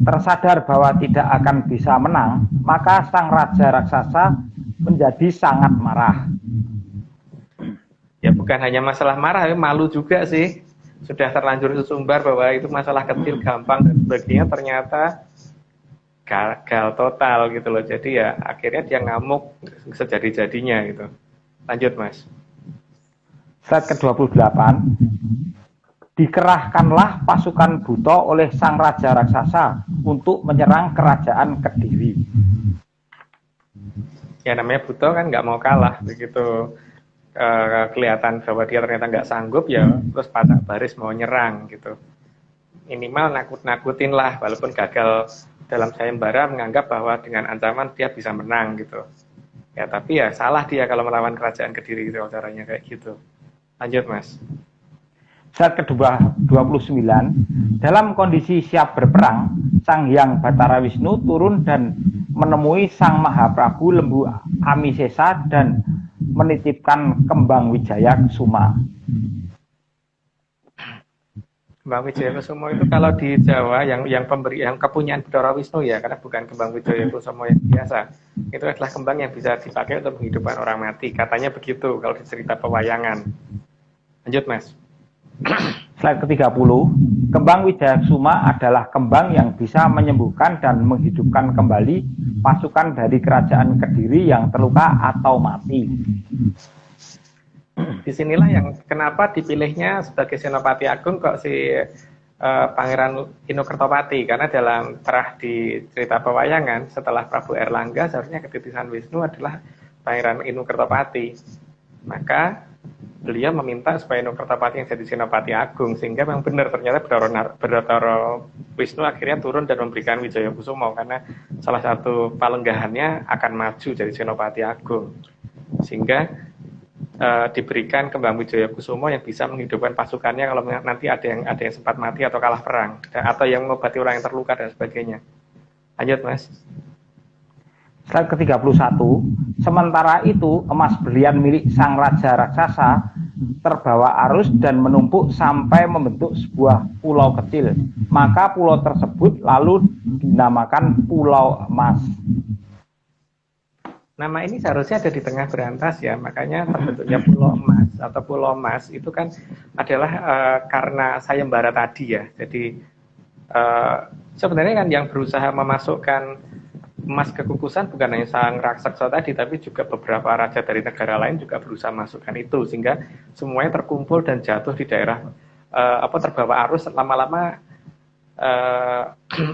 tersadar bahwa tidak akan bisa menang, maka sang raja raksasa menjadi sangat marah. Ya bukan hanya masalah marah, malu juga sih. Sudah terlanjur sesumbar bahwa itu masalah kecil, gampang dan sebagainya, ternyata gagal total gitu loh. Jadi ya akhirnya dia ngamuk sejadi-jadinya gitu. Lanjut Mas. Slide ke-28, dikerahkanlah pasukan buta oleh sang raja raksasa untuk menyerang kerajaan Kediri. Ya namanya buta kan nggak mau kalah, begitu kelihatan bahwa dia ternyata nggak sanggup ya terus patah baris mau nyerang gitu. Minimal nakut-nakutin lah, walaupun gagal dalam sayembara menganggap bahwa dengan ancaman dia bisa menang gitu. Ya tapi ya salah dia kalau melawan kerajaan Kediri gitu, caranya kayak gitu. Lanjut Mas. Slide ke-29, dalam kondisi siap berperang, Sang Hyang Bathara Wisnu turun dan menemui Sang Mahaprabu Lembu Amisesa dan menitipkan kembang Wijaya Kusuma. Kembang Wijayakusuma itu kalau di Jawa yang kepunyaan Bathara Wisnu ya, karena bukan kembang Wijayakusuma yang biasa. Itu adalah kembang yang bisa dipakai untuk menghidupkan orang mati. Katanya begitu kalau di cerita pewayangan. Lanjut, Mas. Slide ke-30, kembang Wijayakusuma adalah kembang yang bisa menyembuhkan dan menghidupkan kembali pasukan dari kerajaan Kediri yang terluka atau mati. Disinilah yang kenapa dipilihnya sebagai Senopati Agung kok si Pangeran Inu-Kertopati, karena dalam terah di cerita pewayangan setelah Prabu Erlangga seharusnya ketitisan Wisnu adalah Pangeran Inu-Kertopati. Maka beliau meminta supaya Inu-Kertopati yang jadi Senopati Agung, sehingga memang benar ternyata Bathara Wisnu akhirnya turun dan memberikan Wijayakusuma karena salah satu palenggahannya akan maju jadi Senopati Agung, sehingga diberikan kembang Wijayakusuma yang bisa menghidupkan pasukannya kalau nanti ada yang sempat mati atau kalah perang, atau yang mengobati orang yang terluka dan sebagainya. Lanjut, Mas. Slide ke-31, sementara itu emas berlian milik sang raja raksasa terbawa arus dan menumpuk sampai membentuk sebuah pulau kecil. Maka pulau tersebut lalu dinamakan Pulau Emas. Nama ini seharusnya ada di tengah berantas ya, makanya terbentuknya Pulau Emas atau Pulau Emas itu kan adalah karena sayembara tadi ya. Jadi sebenarnya kan yang berusaha memasukkan emas ke Kukusan bukan hanya sang raksasa tadi, tapi juga beberapa raja dari negara lain juga berusaha masukkan itu, sehingga semuanya terkumpul dan jatuh di daerah terbawa arus, lama-lama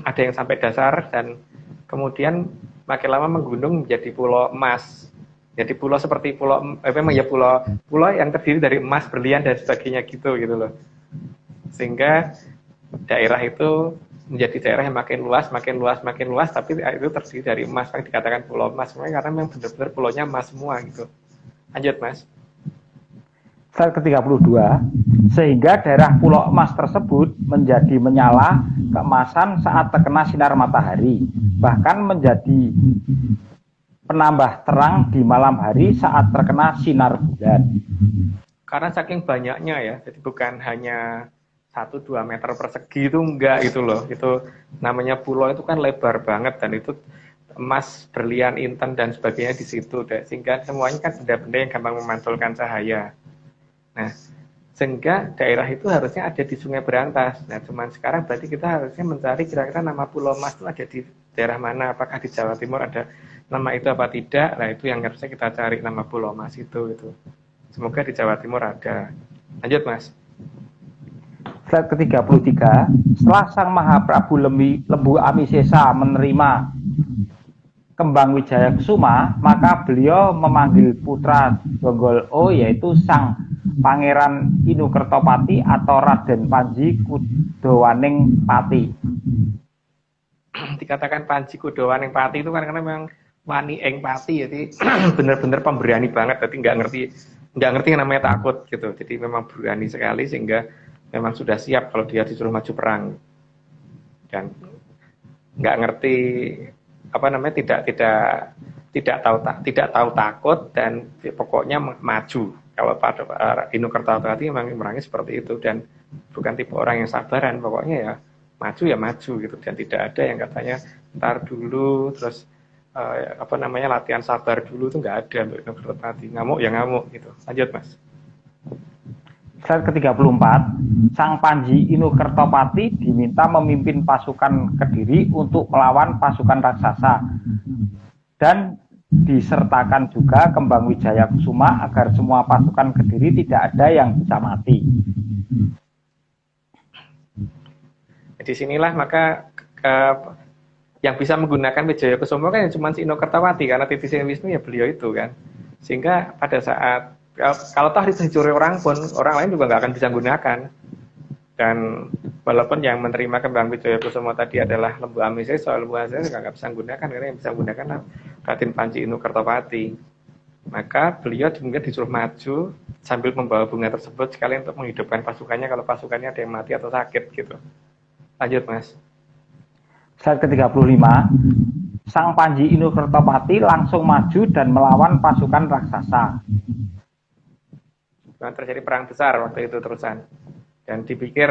ada yang sampai dasar dan kemudian makin lama menggunung menjadi Pulau Emas. Jadi pulau seperti pulau memang ya pulau yang terdiri dari emas, berlian dan sebagainya gitu loh. Sehingga daerah itu menjadi daerah yang makin luas, tapi itu terdiri dari emas, yang dikatakan Pulau Emas semuanya karena memang benar-benar pulaunya emas semua gitu. Lanjut, Mas. Slide ke-32, sehingga daerah Pulau Emas tersebut menjadi menyala keemasan saat terkena sinar matahari, bahkan menjadi penambah terang di malam hari saat terkena sinar bulan. Karena saking banyaknya ya, jadi bukan hanya 1-2 meter persegi itu enggak gitu loh. Itu namanya pulau itu kan lebar banget dan itu emas, berlian, inten dan sebagainya di situ, sehingga semuanya kan benda-benda yang gampang memantulkan cahaya. Nah, sehingga daerah itu harusnya ada di Sungai Berantas. Nah, cuman sekarang berarti kita harusnya mencari kira-kira nama Pulau Emas itu ada di daerah mana, apakah di Jawa Timur ada nama itu apa tidak. Nah, itu yang harusnya kita cari, nama Pulau Emas itu. Semoga di Jawa Timur ada. Lanjut, Mas. Slide ke-33, setelah Sang Mahaprabu Lembu Amisesa menerima kembang Wijayakusuma, maka beliau memanggil putra Donggolo, yaitu Sang Pangeran Inu-Kertopati atau Raden Panji Kudawaning Pati. Dikatakan Panji Kudawaning Pati itu kan karena memang wani ing pati, jadi benar-benar pemberani banget, jadi nggak ngerti namanya takut gitu. Jadi memang berani sekali sehingga memang sudah siap kalau dia disuruh maju perang dan nggak ngerti tidak tahu takut dan pokoknya maju. Kalau pada Inu-Kertopati memang orangnya seperti itu dan bukan tipe orang yang sabaran, pokoknya ya maju gitu, dan tidak ada yang katanya ntar dulu terus latihan sabar dulu, itu nggak ada untuk Inu-Kertopati. Ngamuk ya ngamuk gitu. Lanjut, Mas. Slide ke-34, Sang Panji Inu-Kertopati diminta memimpin pasukan Kediri untuk melawan pasukan raksasa dan disertakan juga kembang Wijayakusuma agar semua pasukan Kediri tidak ada yang bisa mati. Di sinilah maka yang bisa menggunakan Wijayakusuma kan cuma si Inu-Kertopati, karena titisnya Wisnu ya beliau itu kan. Sehingga pada saat kalau toh dicuri orang pun, orang lain juga nggak akan bisa menggunakan. Dan walaupun yang menerima kembang Wijayakusuma tadi adalah Lembu Amisesa, Lembu Amisesa nggak bisa menggunakan, karena yang bisa menggunakan Raden Panji Inu-Kertopati. Maka beliau mungkin disuruh maju sambil membawa bunga tersebut sekalian untuk menghidupkan pasukannya kalau pasukannya ada yang mati atau sakit gitu. Lanjut, Mas. Slide ke-35, Sang Panji Inu-Kertopati langsung maju dan melawan pasukan raksasa. Terjadi perang besar waktu itu terusan. Dan dipikir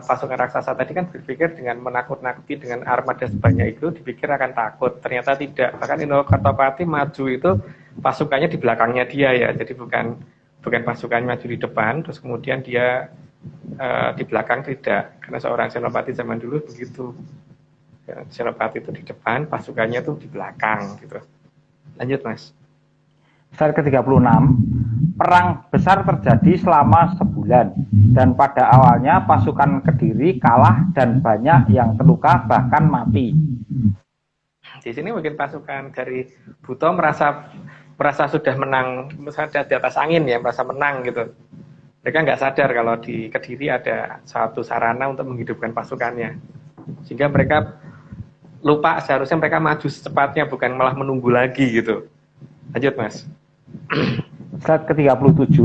pasukan raksasa tadi kan berpikir dengan menakut-nakuti dengan armada sebanyak itu, dipikir akan takut. Ternyata tidak. Bahkan Inokartopati maju itu pasukannya di belakangnya dia ya. Jadi bukan pasukannya maju di depan, terus kemudian dia di belakang tidak. Karena seorang senopati zaman dulu begitu. Senopati itu di depan, pasukannya itu di belakang gitu. Lanjut Mas. Slide ke-36, perang besar terjadi selama sebulan dan pada awalnya pasukan Kediri kalah dan banyak yang terluka bahkan mati. Di sini mungkin pasukan dari Buto merasa sudah menang, misalnya di atas angin ya, merasa menang gitu. Mereka nggak sadar kalau di Kediri ada satu sarana untuk menghidupkan pasukannya. Sehingga mereka lupa seharusnya mereka maju secepatnya, bukan malah menunggu lagi gitu. Lanjut Mas. Slide ke-37,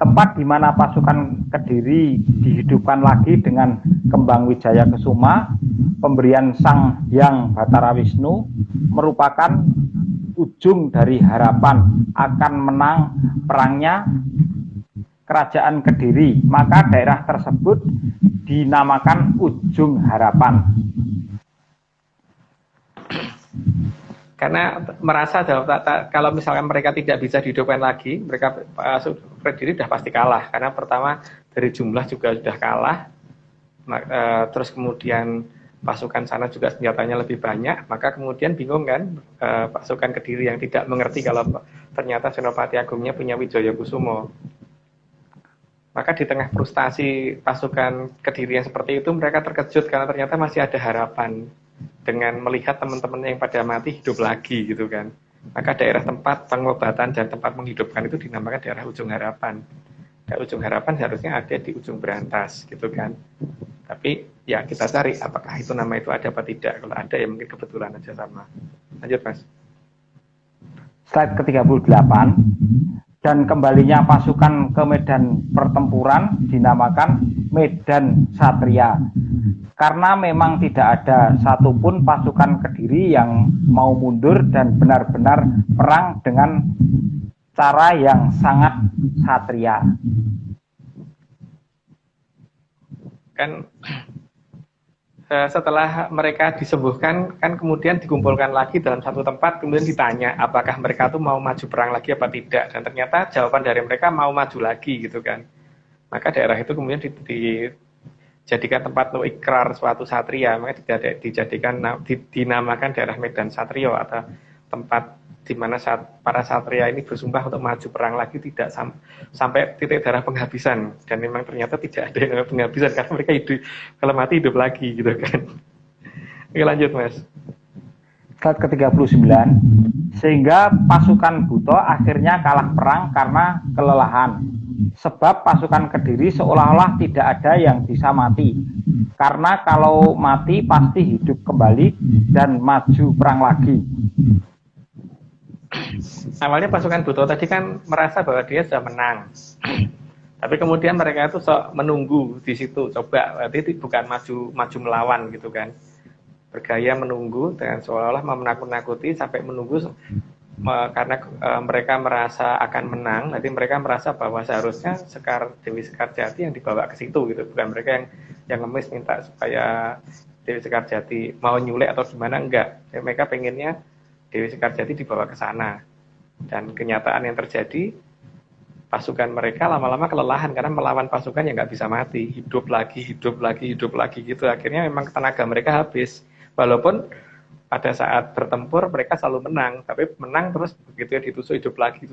tempat di mana pasukan Kediri dihidupkan lagi dengan kembang Wijaya Kesuma, pemberian Sang Hyang Batara Wisnu, merupakan ujung dari harapan akan menang perangnya kerajaan Kediri. Maka daerah tersebut dinamakan Ujung Harapan. Karena merasa kalau misalkan mereka tidak bisa dihidupkan lagi, mereka Kediri sudah pasti kalah. Karena pertama dari jumlah juga sudah kalah, terus kemudian pasukan sana juga senjatanya lebih banyak, maka kemudian bingung kan pasukan Kediri yang tidak mengerti kalau ternyata Senopati Agungnya punya Wijaya Kusumo. Maka di tengah frustasi pasukan Kediri yang seperti itu, mereka terkejut karena ternyata masih ada harapan dengan melihat teman-teman yang pada mati hidup lagi gitu kan. Maka daerah tempat pengobatan dan tempat menghidupkan itu dinamakan daerah Ujung Harapan. Dan Ujung Harapan harusnya ada di Ujung Berantas gitu kan. Tapi ya kita cari apakah itu nama itu ada apa tidak. Kalau ada ya mungkin kebetulan aja sama. Lanjut Mas. Slide ke-38, dan kembalinya pasukan ke medan pertempuran dinamakan Medan Satria. Karena memang tidak ada satupun pasukan Kediri yang mau mundur dan benar-benar perang dengan cara yang sangat satria. Kan setelah mereka disembuhkan, kan kemudian dikumpulkan lagi dalam satu tempat, kemudian ditanya apakah mereka tuh mau maju perang lagi apa tidak, dan ternyata jawaban dari mereka mau maju lagi gitu kan. Maka daerah itu kemudian dijadikan tempat untuk ikrar suatu satria, maka dinamakan daerah Medan Satrio, atau tempat di mana para satria ini bersumpah untuk maju perang lagi tidak sampai titik darah penghabisan. Dan memang ternyata tidak ada yang penghabisan karena mereka hidup, kalau mati hidup lagi gitu kan. Oke lanjut Mas. Slide ke-39, sehingga pasukan Buto akhirnya kalah perang karena kelelahan. Sebab pasukan Kediri seolah-olah tidak ada yang bisa mati. Karena kalau mati pasti hidup kembali dan maju perang lagi. Awalnya pasukan Buto tadi kan merasa bahwa dia sudah menang. Tapi kemudian mereka itu menunggu di situ, coba berarti bukan maju melawan gitu kan. Bergaya menunggu dengan seolah-olah menakut-nakuti sampai menunggu karena mereka merasa akan menang. Nanti mereka merasa bahwa seharusnya Dewi Sekarjati yang dibawa ke situ gitu, bukan mereka yang ngemis minta supaya Dewi Sekarjati mau nyulek atau gimana, enggak. Mereka pengennya Dewi Sekarjati dibawa ke sana. Dan kenyataan yang terjadi, pasukan mereka lama-lama kelelahan karena melawan pasukan yang nggak bisa mati, hidup lagi gitu. Akhirnya memang tenaga mereka habis. Walaupun pada saat bertempur mereka selalu menang, tapi menang terus begitu ya ditusuk hidup lagi,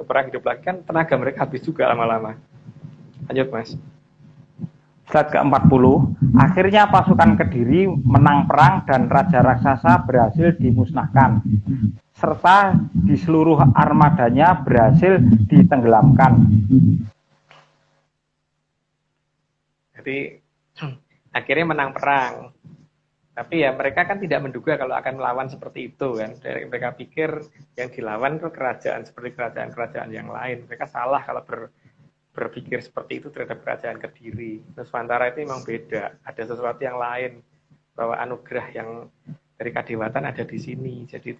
perang hidup lagi, kan tenaga mereka habis juga lama-lama. Lanjut Mas. Slide ke-40, akhirnya pasukan Kediri menang perang dan Raja Raksasa berhasil dimusnahkan, serta di seluruh armadanya berhasil ditenggelamkan. Jadi akhirnya menang perang. Tapi ya mereka kan tidak menduga kalau akan melawan seperti itu kan. Mereka pikir yang dilawan itu kerajaan seperti kerajaan-kerajaan yang lain. Mereka salah kalau berpikir seperti itu terhadap kerajaan Kediri. Nuswantara itu memang beda, ada sesuatu yang lain, bahwa anugerah yang dari kadewatan ada di sini. Jadi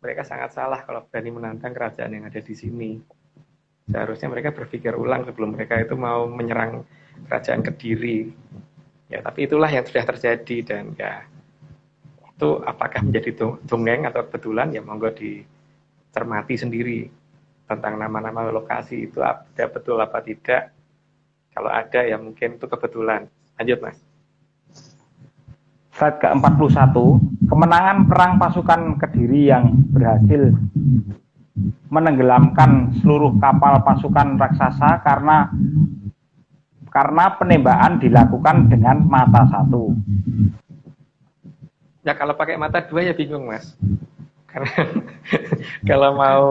mereka sangat salah kalau berani menantang kerajaan yang ada di sini. Seharusnya mereka berpikir ulang sebelum mereka itu mau menyerang kerajaan Kediri. Ya, tapi itulah yang sudah terjadi dan ya itu apakah menjadi dongeng atau kebetulan ya monggo dicermati sendiri tentang nama-nama lokasi itu ada betul apa tidak. Kalau ada ya mungkin itu kebetulan. Lanjut Mas. Slide ke-41, kemenangan perang pasukan Kediri yang berhasil menenggelamkan seluruh kapal pasukan raksasa karena penembakan dilakukan dengan mata satu. Ya kalau pakai mata dua ya bingung Mas. Karena kalau mau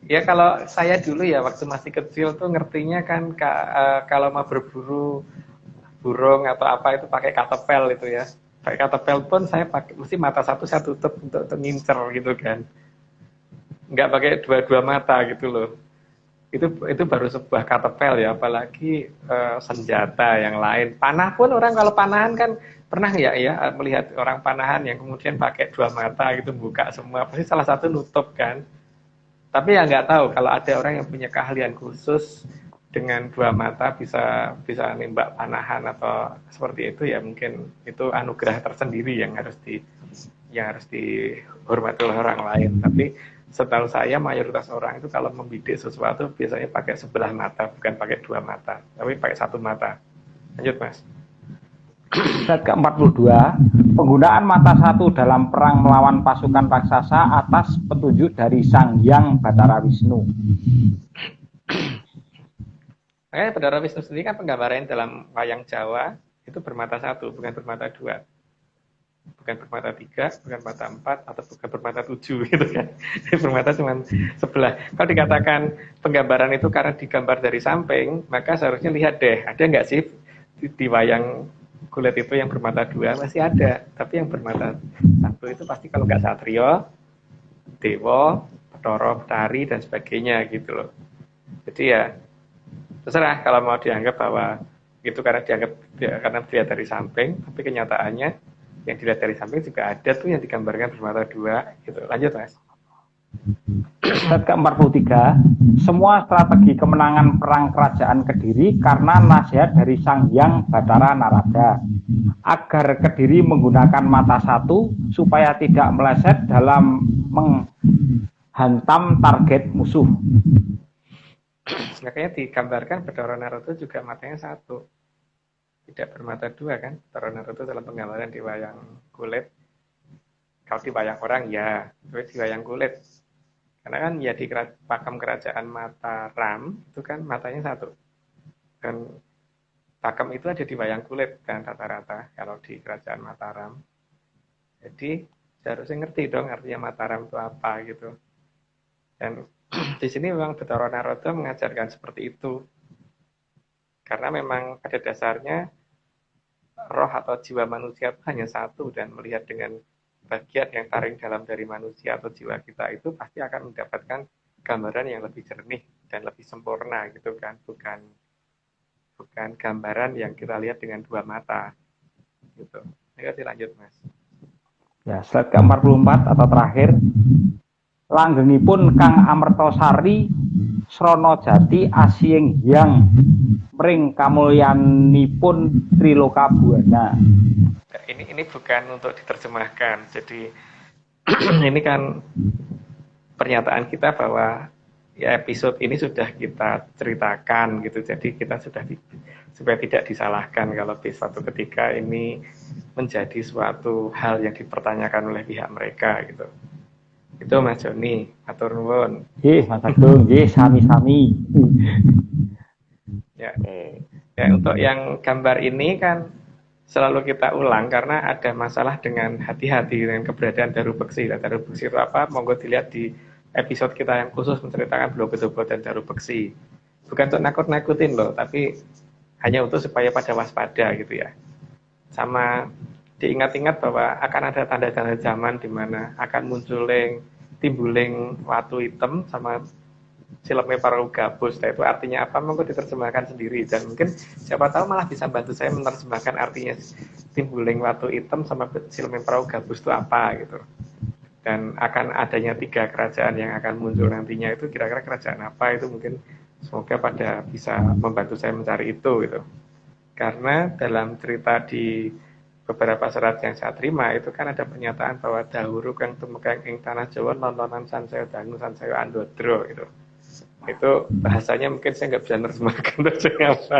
ya kalau saya dulu ya waktu masih kecil tuh ngertinya kan kalau mau berburu burung atau apa itu pakai katapel itu ya. Pakai katapel pun saya pakai mesti mata satu saya tutup untuk ngincer gitu kan. Nggak pakai dua-dua mata gitu loh. Itu baru sebuah katapel ya, apalagi senjata yang lain. Panah pun orang kalau panahan kan pernah ya melihat orang panahan yang kemudian pakai dua mata gitu buka semua, pasti salah satu nutup kan. Tapi ya nggak tahu kalau ada orang yang punya keahlian khusus dengan dua mata bisa nembak panahan atau seperti itu ya mungkin itu anugerah tersendiri yang harus dihormati oleh orang lain. Tapi setahu saya mayoritas orang itu kalau membidik sesuatu biasanya pakai sebelah mata, bukan pakai dua mata, tapi pakai satu mata. Lanjut Mas. Slide ke-42, penggunaan mata satu dalam perang melawan pasukan raksasa atas petunjuk dari Sang Hyang Bathara Wisnu. Bathara Wisnu sendiri kan penggambaran dalam wayang Jawa itu bermata satu, bukan bermata dua. Bukan bermata tiga, bukan bermata empat, atau bukan bermata tujuh gitu kan. Bermata cuma sebelah. Kalau dikatakan penggambaran itu karena digambar dari samping, maka seharusnya lihat deh, ada nggak sih di wayang kulit itu yang bermata dua? Masih ada. Tapi yang bermata satu itu pasti kalau nggak Satrio, Dewa, Bathara, Betari, dan sebagainya gitu loh. Jadi ya terserah kalau mau dianggap bahwa itu karena dilihat dari samping, tapi kenyataannya yang dilihat dari samping juga ada tuh yang digambarkan bermata dua gitu. Lanjut Mas. Slide ke-43, semua strategi kemenangan perang kerajaan Kediri karena nasihat dari Sang Hyang Bathara Narada agar Kediri menggunakan mata satu supaya tidak meleset dalam menghantam target musuh. Makanya digambarkan Bathara Narada juga matanya satu, tidak bermata dua kan. Bathara Narada dalam penggambaran di wayang kulit. Kalau di wayang orang ya, tapi di wayang kulit. Karena kan ya di pakem kerajaan Mataram itu kan matanya satu. Dan pakem itu ada di wayang kulit kan rata-rata kalau di kerajaan Mataram. Jadi seharusnya ngerti dong artinya Mataram itu apa gitu. Dan di sini memang Bathara Narada mengajarkan seperti itu. Karena memang pada dasarnya roh atau jiwa manusia itu hanya satu dan melihat dengan bagian yang taring dalam dari manusia atau jiwa kita itu pasti akan mendapatkan gambaran yang lebih jernih dan lebih sempurna gitu kan, bukan gambaran yang kita lihat dengan dua mata gitu. Ayo lanjut Mas. Ya, slide ke-44 atau terakhir, langgengipun Kang Amertasari Srana Jati Asihing Hyang mring kamulyanipun Triloka Buana. Ini bukan untuk diterjemahkan. Jadi ini kan pernyataan kita bahwa ya episode ini sudah kita ceritakan gitu. Jadi kita sudah supaya tidak disalahkan kalau di suatu ketika ini menjadi suatu hal yang dipertanyakan oleh pihak mereka gitu. Itu Mas Joni, atur nuwun. Mas Agung, sami-sami. Ya, untuk yang gambar ini kan selalu kita ulang karena ada masalah dengan hati-hati dengan keberadaan Daru Beksi. Daru Beksi itu apa? Monggo dilihat di episode kita yang khusus menceritakan Blogodobo dan Daru Beksi. Bukan untuk nakut-nakutin loh, tapi hanya untuk supaya pada waspada gitu ya. Sama diingat-ingat bahwa akan ada tanda-tanda zaman di mana akan timbuling watu hitam sama Sileme Parahu Gabus. Nah, itu artinya apa? Monggo diterjemahkan sendiri dan mungkin siapa tahu malah bisa bantu saya menerjemahkan artinya timbuling watu hitam sama Sileme Parahu Gabus itu apa gitu. dan akan adanya 3 kerajaan yang akan muncul nantinya, itu kira-kira kerajaan apa, itu mungkin semoga pada bisa membantu saya mencari itu gitu. Karena dalam cerita di beberapa serat yang saya terima itu kan ada pernyataan bahwa dahulu kang tumekeng ing tanah Jawa nontonan sansaya dangu sansaya andodro gitu. Itu bahasanya mungkin saya nggak bisa nerjemahkan terjemahnya apa,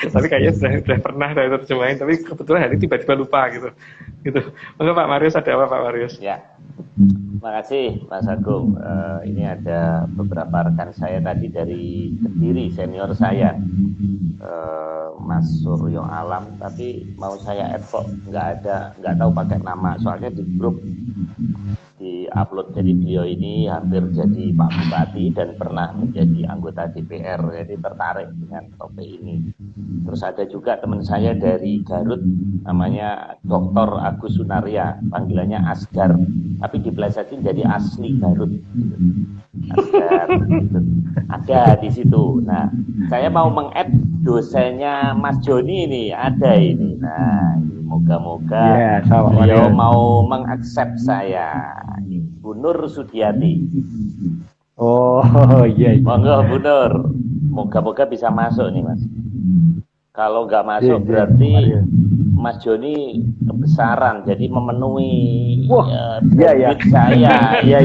tapi kayaknya sudah pernah dari terjemahin, tapi kebetulan hari tiba-tiba lupa gitu. Maka Pak Marius, ada apa Pak Marius? Ya, terima kasih Mas Agung. Ini ada beberapa rekan saya tadi dari Kediri, senior saya, Mas Suryo Alam, tapi mau saya add kok nggak tahu pakai nama, soalnya di grup di upload. Jadi beliau ini hampir jadi Pak Bupati dan pernah menjadi anggota DPR, jadi tertarik dengan topik ini. Terus ada juga teman saya dari Garut, namanya Dr. Agus Sunaria, panggilannya Asgar, tapi diplesetin jadi asli Garut. Asgar, gitu. Ada di situ. Nah, saya mau meng-add dosennya Mas Joni ini, ada ini. Nah, moga-moga beliau mau mengaccept saya. Bu Nur Sudiati. Oh iya. Monggo Bu Nur. Moga-moga bisa masuk nih Mas. Kalau nggak masuk berarti Mas Joni kebesaran, jadi memenuhi saya. Iya.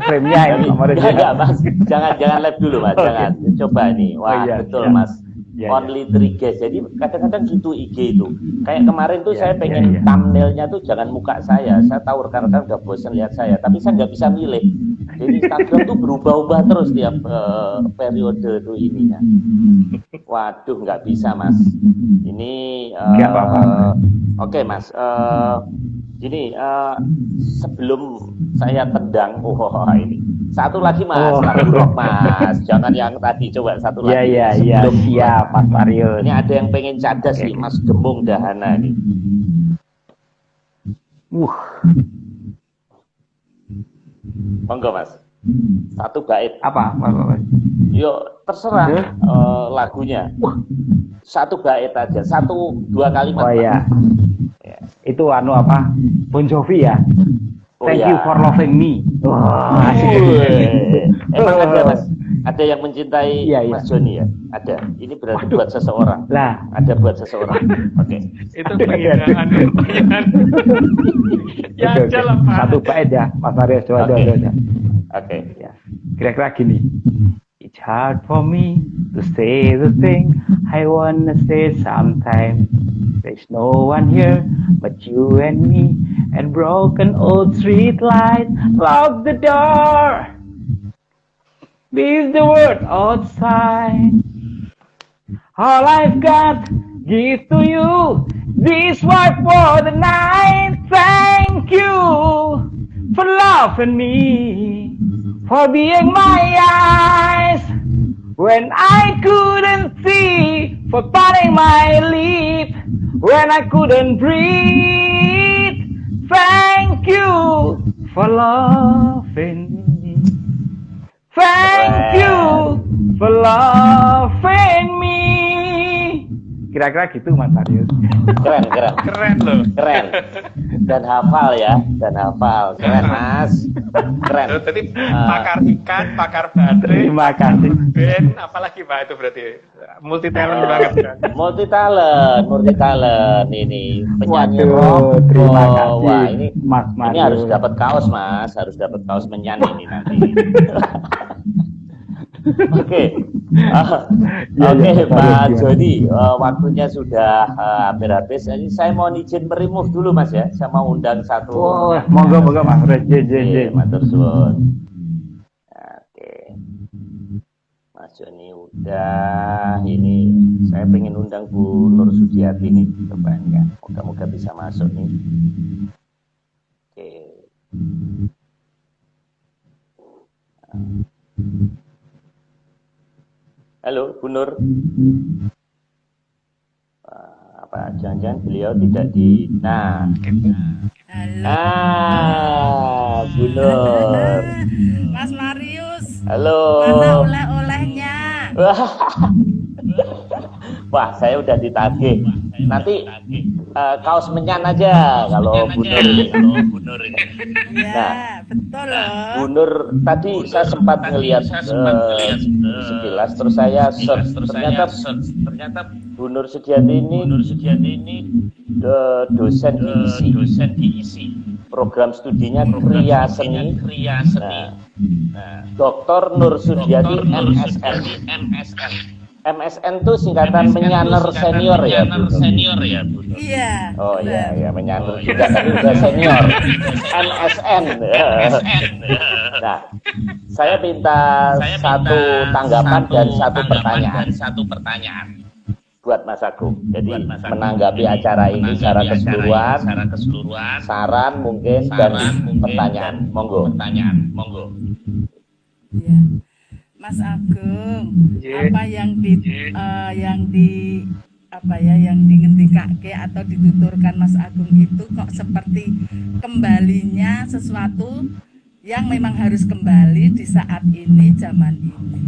Frame-nya ini. Enggak Mas, jangan live dulu Mas, jangan. Coba nih. Wah, betul Mas. Only 3 guys. Jadi kadang-kadang gitu IG itu. Kayak kemarin tuh saya pengen thumbnailnya tuh jangan muka saya. Saya tahu rekan-rekan udah bosan lihat saya, tapi saya nggak bisa milih. Jadi Instagram tuh berubah-ubah terus tiap periode tuh ininya. Waduh, nggak bisa Mas. Ini oke Mas. Gini, sebelum saya tendang, ini satu lagi Mas, Mas, jangan yang tadi, coba satu lagi. Iya, siap Mas Mario. Ini ada yang pengen cadas nih, Mas Gemung Dahana nih. Monggo Mas, satu bait. Apa? Yuk, terserah lagunya. Satu bait aja, 1-2 kalimat. Oh iya. Itu apa? Bon Jovi ya. Thank you for loving me. Emang ada Mas? Ada yang mencintai Mas Joni ya? Ada. Ini berarti buat seseorang. Lah, ada buat seseorang. Oke. Itu penghinaan. Ya, jalan Pak. Satu bait ya, Mas Mario. Coba. Oke. Ya. Kira-kira gini. It's hard for me to say the thing I wanna say sometimes. There's no one here but you and me, and broken old street light. Lock the door. Leave the world outside. All I've got, give to you. This word for the night. Thank you for loving me, for being my eyes when I couldn't see, for biting my lip when I couldn't breathe. Thank you for loving me. Thank you for loving me. Kira-kira gitu Mas Arius. Keren loh. Keren. Dan hafal ya, Keren Mas. Keren. Tadi pakar ikan, pakar baterai. Terima kasih. Ben, apalagi Pak itu berarti multi talent banget kan? Multi talent ini penyanyi rock. Terima kasih. Wah, ini Mas Mario. Ini harus dapat kaos Mas, menyanyi ini nanti. Oke, Pak Joni, waktunya sudah hampir habis. Jadi saya mau izin remove dulu Mas ya. Saya mau undang satu. Monggo Mas. Matur suwun. Oke, Mas Joni udah. Ini saya pengen undang Bu Nur Sudiati nih. Coba ya, moga-moga bisa masuk nih. Oke. Halo, Bu Nur. Apa jangan-jangan beliau tidak di... Nah. Halo. Bu Nur. Mas Marius. Halo. Mana oleh-olehnya? Wah, saya udah ditagih. nanti kaos menyan aja kalau Bu Nur ini. Ya, betul loh. Bu Nur tadi saya sempat melihat sekilas, terus saya search, ternyata Bu Nur Sugiati ini dosen diisi. Program studinya Kriya Seni. Dr. Nur Sugiati MSN. MSN itu singkatan menyaner senior ya, Bu. Iya. Oh iya, menyaner juga tapi udah senior. MSN. Nah, saya minta satu tanggapan dan satu pertanyaan buat Mas Agung. Jadi menanggapi acara ini secara keseluruhan, saran mungkin dan pertanyaan. Monggo. Iya. Mas Agung, apa yang dingendikake atau dituturkan Mas Agung itu kok seperti kembalinya sesuatu yang memang harus kembali di saat ini, zaman ini.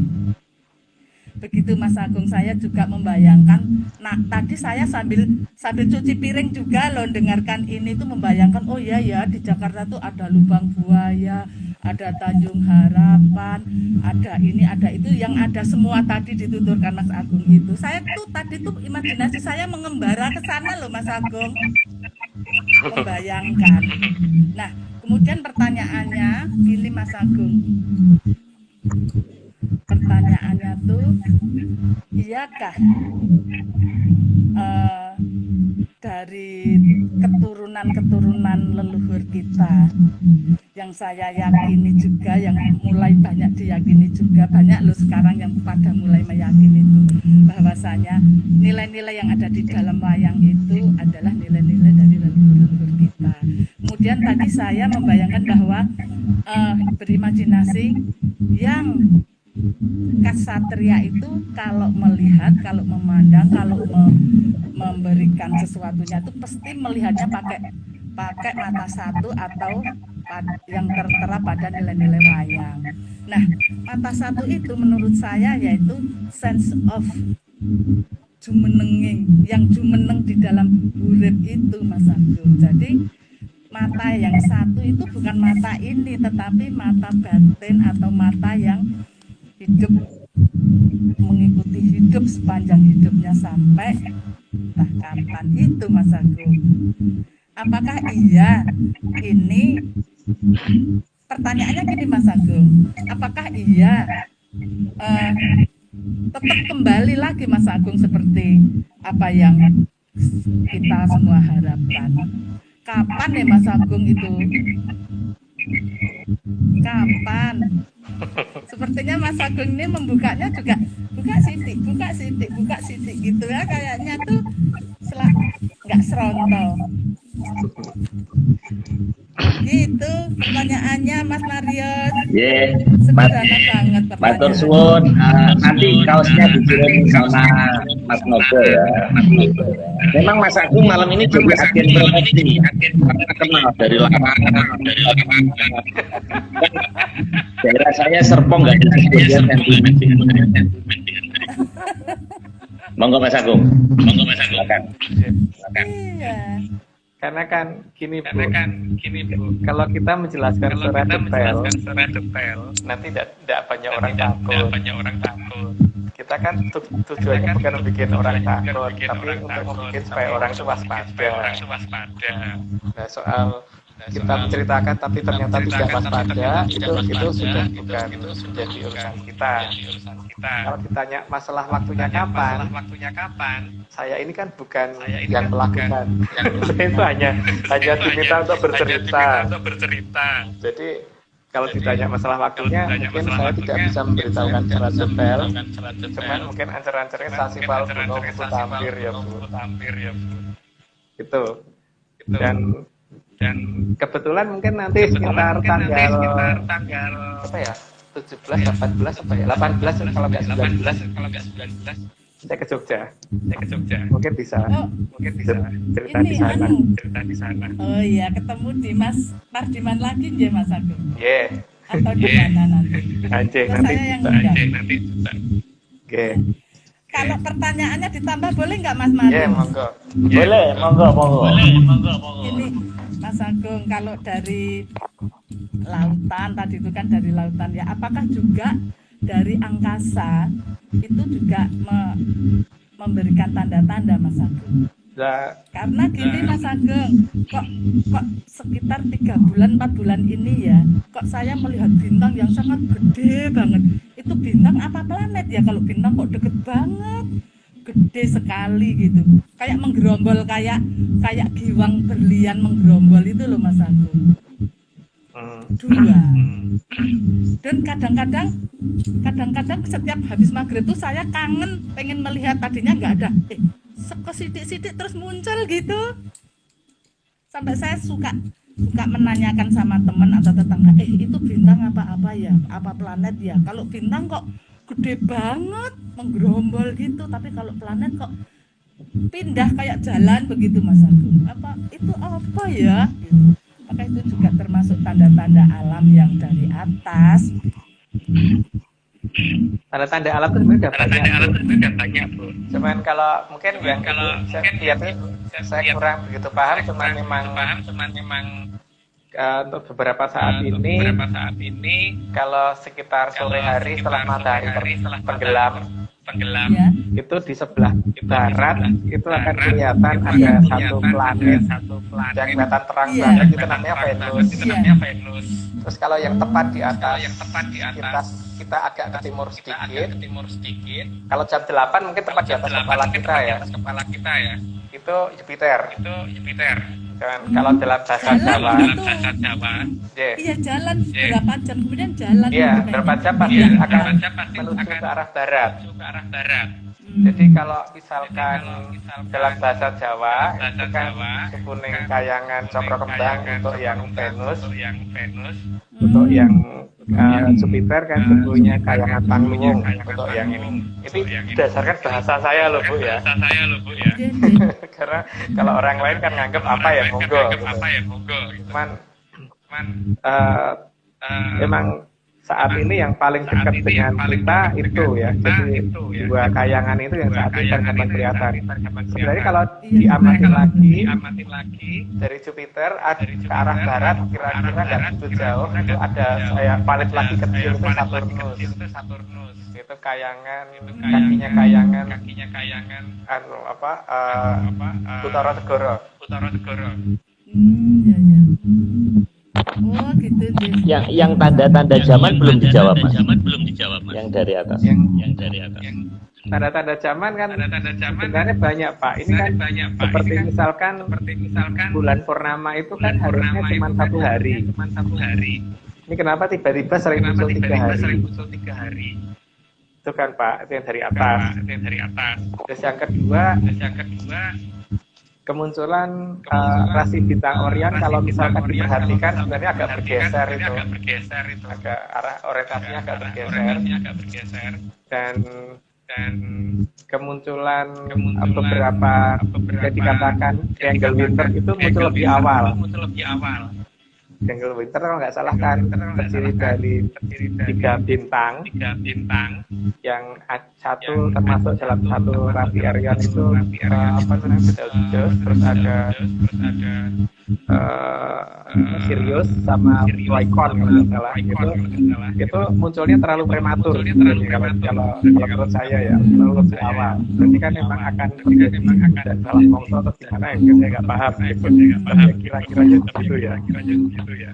Begitu Mas Agung, saya juga membayangkan, nah tadi saya sambil cuci piring juga loh dengarkan ini tuh membayangkan, oh iya ya di Jakarta tuh ada Lubang Buaya, ada Tanjung Harapan, ada ini, ada itu, yang ada semua tadi dituturkan Mas Agung itu. Saya tuh tadi tuh imajinasi saya mengembara ke sana loh Mas Agung. Membayangkan. Nah, kemudian pertanyaannya gini Mas Agung. Pertanyaannya tuh, iyakah dari keturunan leluhur kita yang saya yakini juga, yang mulai banyak diyakini juga, banyak loh sekarang yang pada mulai meyakini itu bahwasanya nilai-nilai yang ada di dalam wayang itu adalah nilai-nilai dari leluhur kita. Kemudian tadi saya membayangkan bahwa berimajinasi yang Ksatria itu kalau melihat, kalau memandang, kalau memberikan sesuatunya itu pasti melihatnya pakai mata satu atau yang tertera pada nilai-nilai wayang. Nah, mata satu itu menurut saya yaitu sense of jumenenging, yang jumeneng di dalam urip itu Mas Agung. Jadi mata yang satu itu bukan mata ini, tetapi mata batin atau mata yang hidup, mengikuti hidup sepanjang hidupnya sampai entah kapan itu Mas Agung. Apakah iya ini, pertanyaannya gini Mas Agung, apakah iya tetap kembali lagi Mas Agung seperti apa yang kita semua harapkan? Kapan ya Mas Agung itu? Kapan? Sepertinya Mas Agung ini membukanya juga buka sidik gitu ya, kayaknya tuh nggak serontol. Gitu pertanyaannya Mas Marius. Sederhana banget pertanyaannya. Matur suwun. Nanti kaosnya dikirim sama Mas Nogo ya. Memang Mas Agung malam ini jadi agen promosi, kenal dari lapangan. Daerah saya Serpong nggak ada sebagian sentimen. Monggo Mas Agung. Silakan. Iya. Karena kan gini Bu, kalau kita menjelaskan secara detail, nanti tidak banyak orang takut. Kita kan tujuannya bukan membuat orang takut, tapi untuk membuat supaya orang itu waspada. Nah, soal kita menceritakan tapi ternyata tidak waspada, itu sudah bukan menjadi urusan kita. Kalau ditanya masalah waktunya kapan, saya ini kan bukan yang melakukan. Saya itu hanya diminta untuk bercerita. Jadi kalau ditanya masalah waktunya, mungkin saya tidak bisa memberitahukan secara detail. Cuman mungkin ancer-ancernya Sasifal Gunung Tampir ya Bu. Gitu. Dan kebetulan mungkin nanti sekitar tanggal apa ya? 17, 18 apa ya? 18 kalau nggak 19. Saya ke Jogja. Mungkin bisa cerita di sana. Oh iya, ketemu di Mas Pardiman lagi nggih Mas Agung? Nggih. Atau di mana nanti? Anjing nanti. Saya yang undang. Oke. Kalau pertanyaannya ditambah boleh nggak Mas Madu? Ya, monggo. Boleh, monggo. Ini Mas Agung, kalau dari lautan tadi itu kan dari lautan ya, apakah juga dari angkasa itu juga memberikan tanda-tanda Mas Agung? Nah, Karena gini Mas Agung, kok sekitar 3 bulan 4 bulan ini ya, kok saya melihat bintang yang sangat gede banget. Itu bintang apa planet ya? Kalau bintang kok deket banget, gede sekali gitu, kayak menggerombol, kayak giwang berlian menggerombol itu loh Mas Agung. 2. Dan kadang-kadang setiap habis maghrib tuh saya kangen pengen melihat, tadinya nggak ada, sekesidik-sidik terus muncul gitu, sampai saya suka menanyakan sama teman atau tetangga, itu bintang apa ya, apa planet ya, kalau bintang kok gede banget menggerombol gitu, tapi kalau planet kok pindah kayak jalan begitu Mas Agung, itu apa ya gitu. Maka itu juga termasuk tanda-tanda alam yang dari atas. Tanda-tanda alam itu sebenarnya udah banyak, Bu. Cuman kalau mungkin saya kurang begitu paham, cuman memang untuk beberapa saat ini kalau sekitar sore hari setelah matahari tenggelam Ya. itu di sebelah barat itu akan kelihatan ada satu planet yang kelihatan terang banget, itu namanya Venus. Terus kalau yang tepat di atas kita agak ke timur sedikit. Kalau jam 8 mungkin tepat di atas kepala kita ya. Itu Jupiter. Dan kalau dalam bahasa Jawa, Iya, jalan berapa jam kemudian jalan. iya, berapa jam pasti akan menuju ke arah barat. Jadi kalau misalkan dalam bahasa Jawa itu kan kuning kayangan cokro kembang untuk yang Venus, untuk yang Jupiter kan sebetulnya kayangan pangluung untuk yang ini. Ini berdasarkan bahasa saya loh Bu ya. Karena kalau orang lain kan nganggap apa ya monggo. Cuman memang saat ini yang paling dekat dengan kita itu ya. Jadi dua kayangan itu yang saat ini sangat kelihatan. Sebenarnya kalau diamatin lagi dari Jupiter ke arah barat kira-kira nggak begitu jauh, itu ada planet lagi kecil itu Saturnus. Itu kayangan kakinya kayangan Utara Segoro. Ya. Oh gitu deh. Yang tanda-tanda zaman belum dijawab Mas. Yang dari atas. Tanda-tanda zaman kan sebenarnya banyak Pak. Ini kan seperti misalkan bulan purnama itu kan harusnya cuma 1 hari. Ini kenapa tiba-tiba sering muncul 3 hari? Itu kan Pak, itu yang dari atas. Terus yang kedua kemunculan rasi bintang Orion kalau misalkan diperhatikan sebenarnya agak bergeser itu. Agak arah orientasinya agak bergeser. Dan kemunculan beberapa yang dikatakan triangle winter itu muncul lebih awal. Triangle winter kalau nggak salah kan terdiri dari 3 bintang yang satu termasuk dalam satu rasi Orion itu Betelgeuse, terus ada Sirius sama Lycaon kalau nggak salah. Itu munculnya terlalu prematur. Jadi kalau menurut saya ya terlalu lebih awal. Berarti kan memang akan terjadi dan salah mongso atau gimana ya saya nggak paham. Kira-kiranya begitu ya. Iya.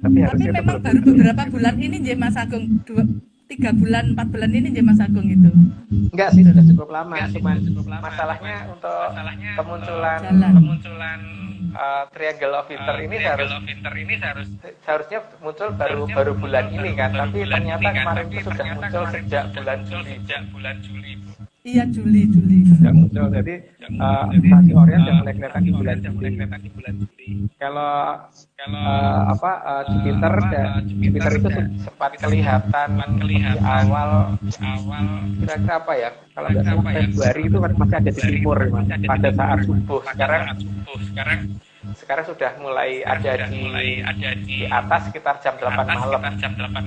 Tapi Tapi memang baru beberapa bulan ini J Mas Agung, 3 bulan 4 bulan ini J Mas Agung itu. Enggak sih, sudah cukup lama. Cuman masalahnya untuk kemunculan Triangle of Winter ini seharusnya muncul baru bulan ini kan, tapi ternyata kemarin itu sudah muncul sejak bulan Juli. Iya, Juli. Sudah muncul, jadi rasi Orion sudah mulai kelihatan di bulan Juli. Kalau Jupiter itu sempat kelihatan di awal kira-kira apa ya? Kalau nggak salah Februari itu masih ada di timur pada saat subuh. Sekarang sudah mulai ada di atas sekitar jam 8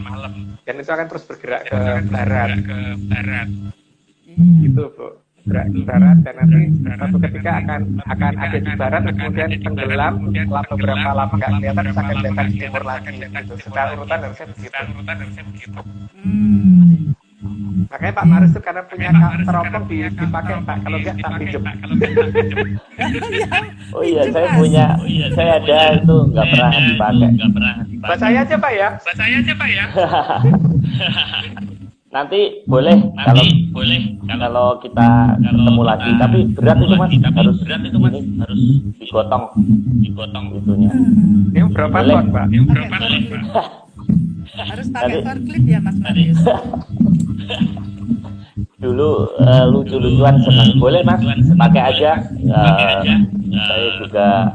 malam. Dan itu akan terus bergerak ke barat. gitu Bu. Gerak di barat dan nanti suatu ketika akan ada di barat kemudian tenggelam setelah beberapa lama nggak kelihatan bisa kelihatan di timur lagi gitu. Secara urutan harusnya begitu. Makanya Pak Marius itu karena punya teropong dipakai Pak, kalau enggak tak pinjem. Oh iya, saya ada itu nggak pernah dipakai. Buat saya aja Pak ya. Nanti boleh kalau kita ketemu lagi, tapi berat itu Mas, harus digotong itunya. Ini berapa ton Pak? Harus pakai forklift ya Mas Marius. Dulu lucu-lucuan senang. Boleh Mas, pakai aja. Saya juga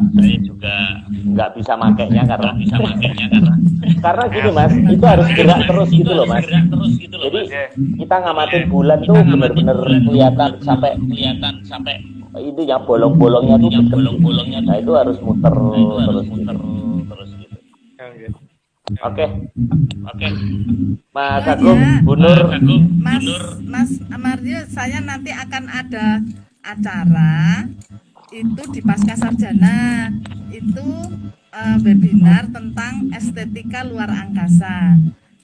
nggak bisa makainya karena gini Mas, itu harus gerak terus gitu loh Mas. Jadi kita ngamatin bulan tuh benar-benar kelihatan sampai itu yang bolong-bolongnya tuh nah itu harus muter terus gitu. Oke. Mas Agung, Bu Nur. Mas Marius, saya nanti akan ada acara itu di Pasca Sarjana. Itu webinar tentang estetika luar angkasa.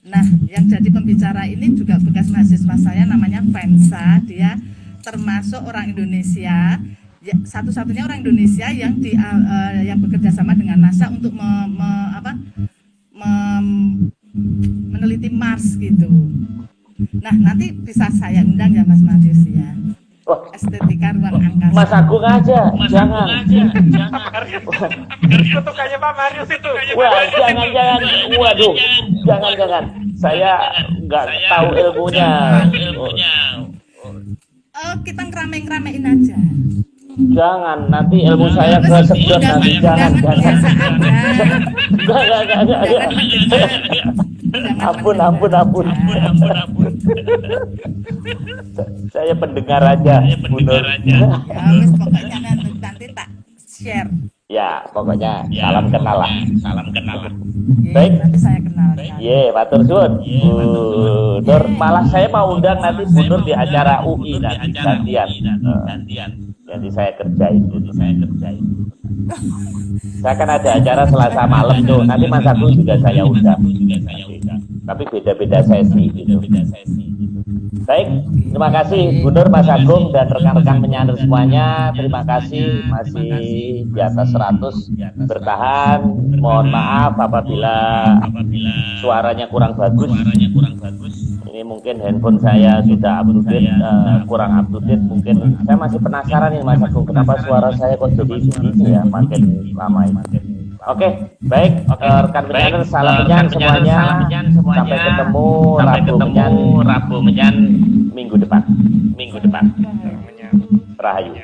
Nah, yang jadi pembicara ini juga bekas mahasiswa saya, namanya Vensa. Dia termasuk orang Indonesia, satu-satunya orang Indonesia yang yang bekerja sama dengan NASA untuk meneliti Mars gitu. Nah, nanti bisa saya undang ya Mas Marius ya. Estetika ruang angkasa. Mas Agung aja, jangan. Kutukannya Pak Marius itu. Wah, jangan. Waduh, jangan. Saya nggak tahu ilmunya. Kita ngerame-ngeramein aja. Jangan, nanti ilmu saya kesedot nanti. Jangan. Ampun. Saya pendengar aja, Bu Nur. Ya, wis pokoknya nanti tak share. Ya, pokoknya salam kenal lah. Baik, nanti saya kenalkan. Matur suwun. Bu Nur, malah saya mau undang nanti Bu Nur di acara UI nanti gantian. Jadi saya kerjain. Saya kan ada acara Selasa malam tuh. Nanti Mas Agung juga saya undang. Tapi beda-beda sesi gitu. Baik, terima kasih Bu Nur, Mas Agung dan rekan-rekan penyanyi semuanya. Terima kasih masih di atas 100 bertahan. Mohon maaf apabila suaranya kurang bagus. Ini mungkin handphone saya sudah kurang up to date. Mungkin saya masih penasaran nih Mas Agung, kenapa suara saya kok jadi begini ya makin lama ini. Oke, baik, rekan penyanyi, salam penyanyi semuanya. Sampai ketemu Rabu menyan minggu depan. Rahayu.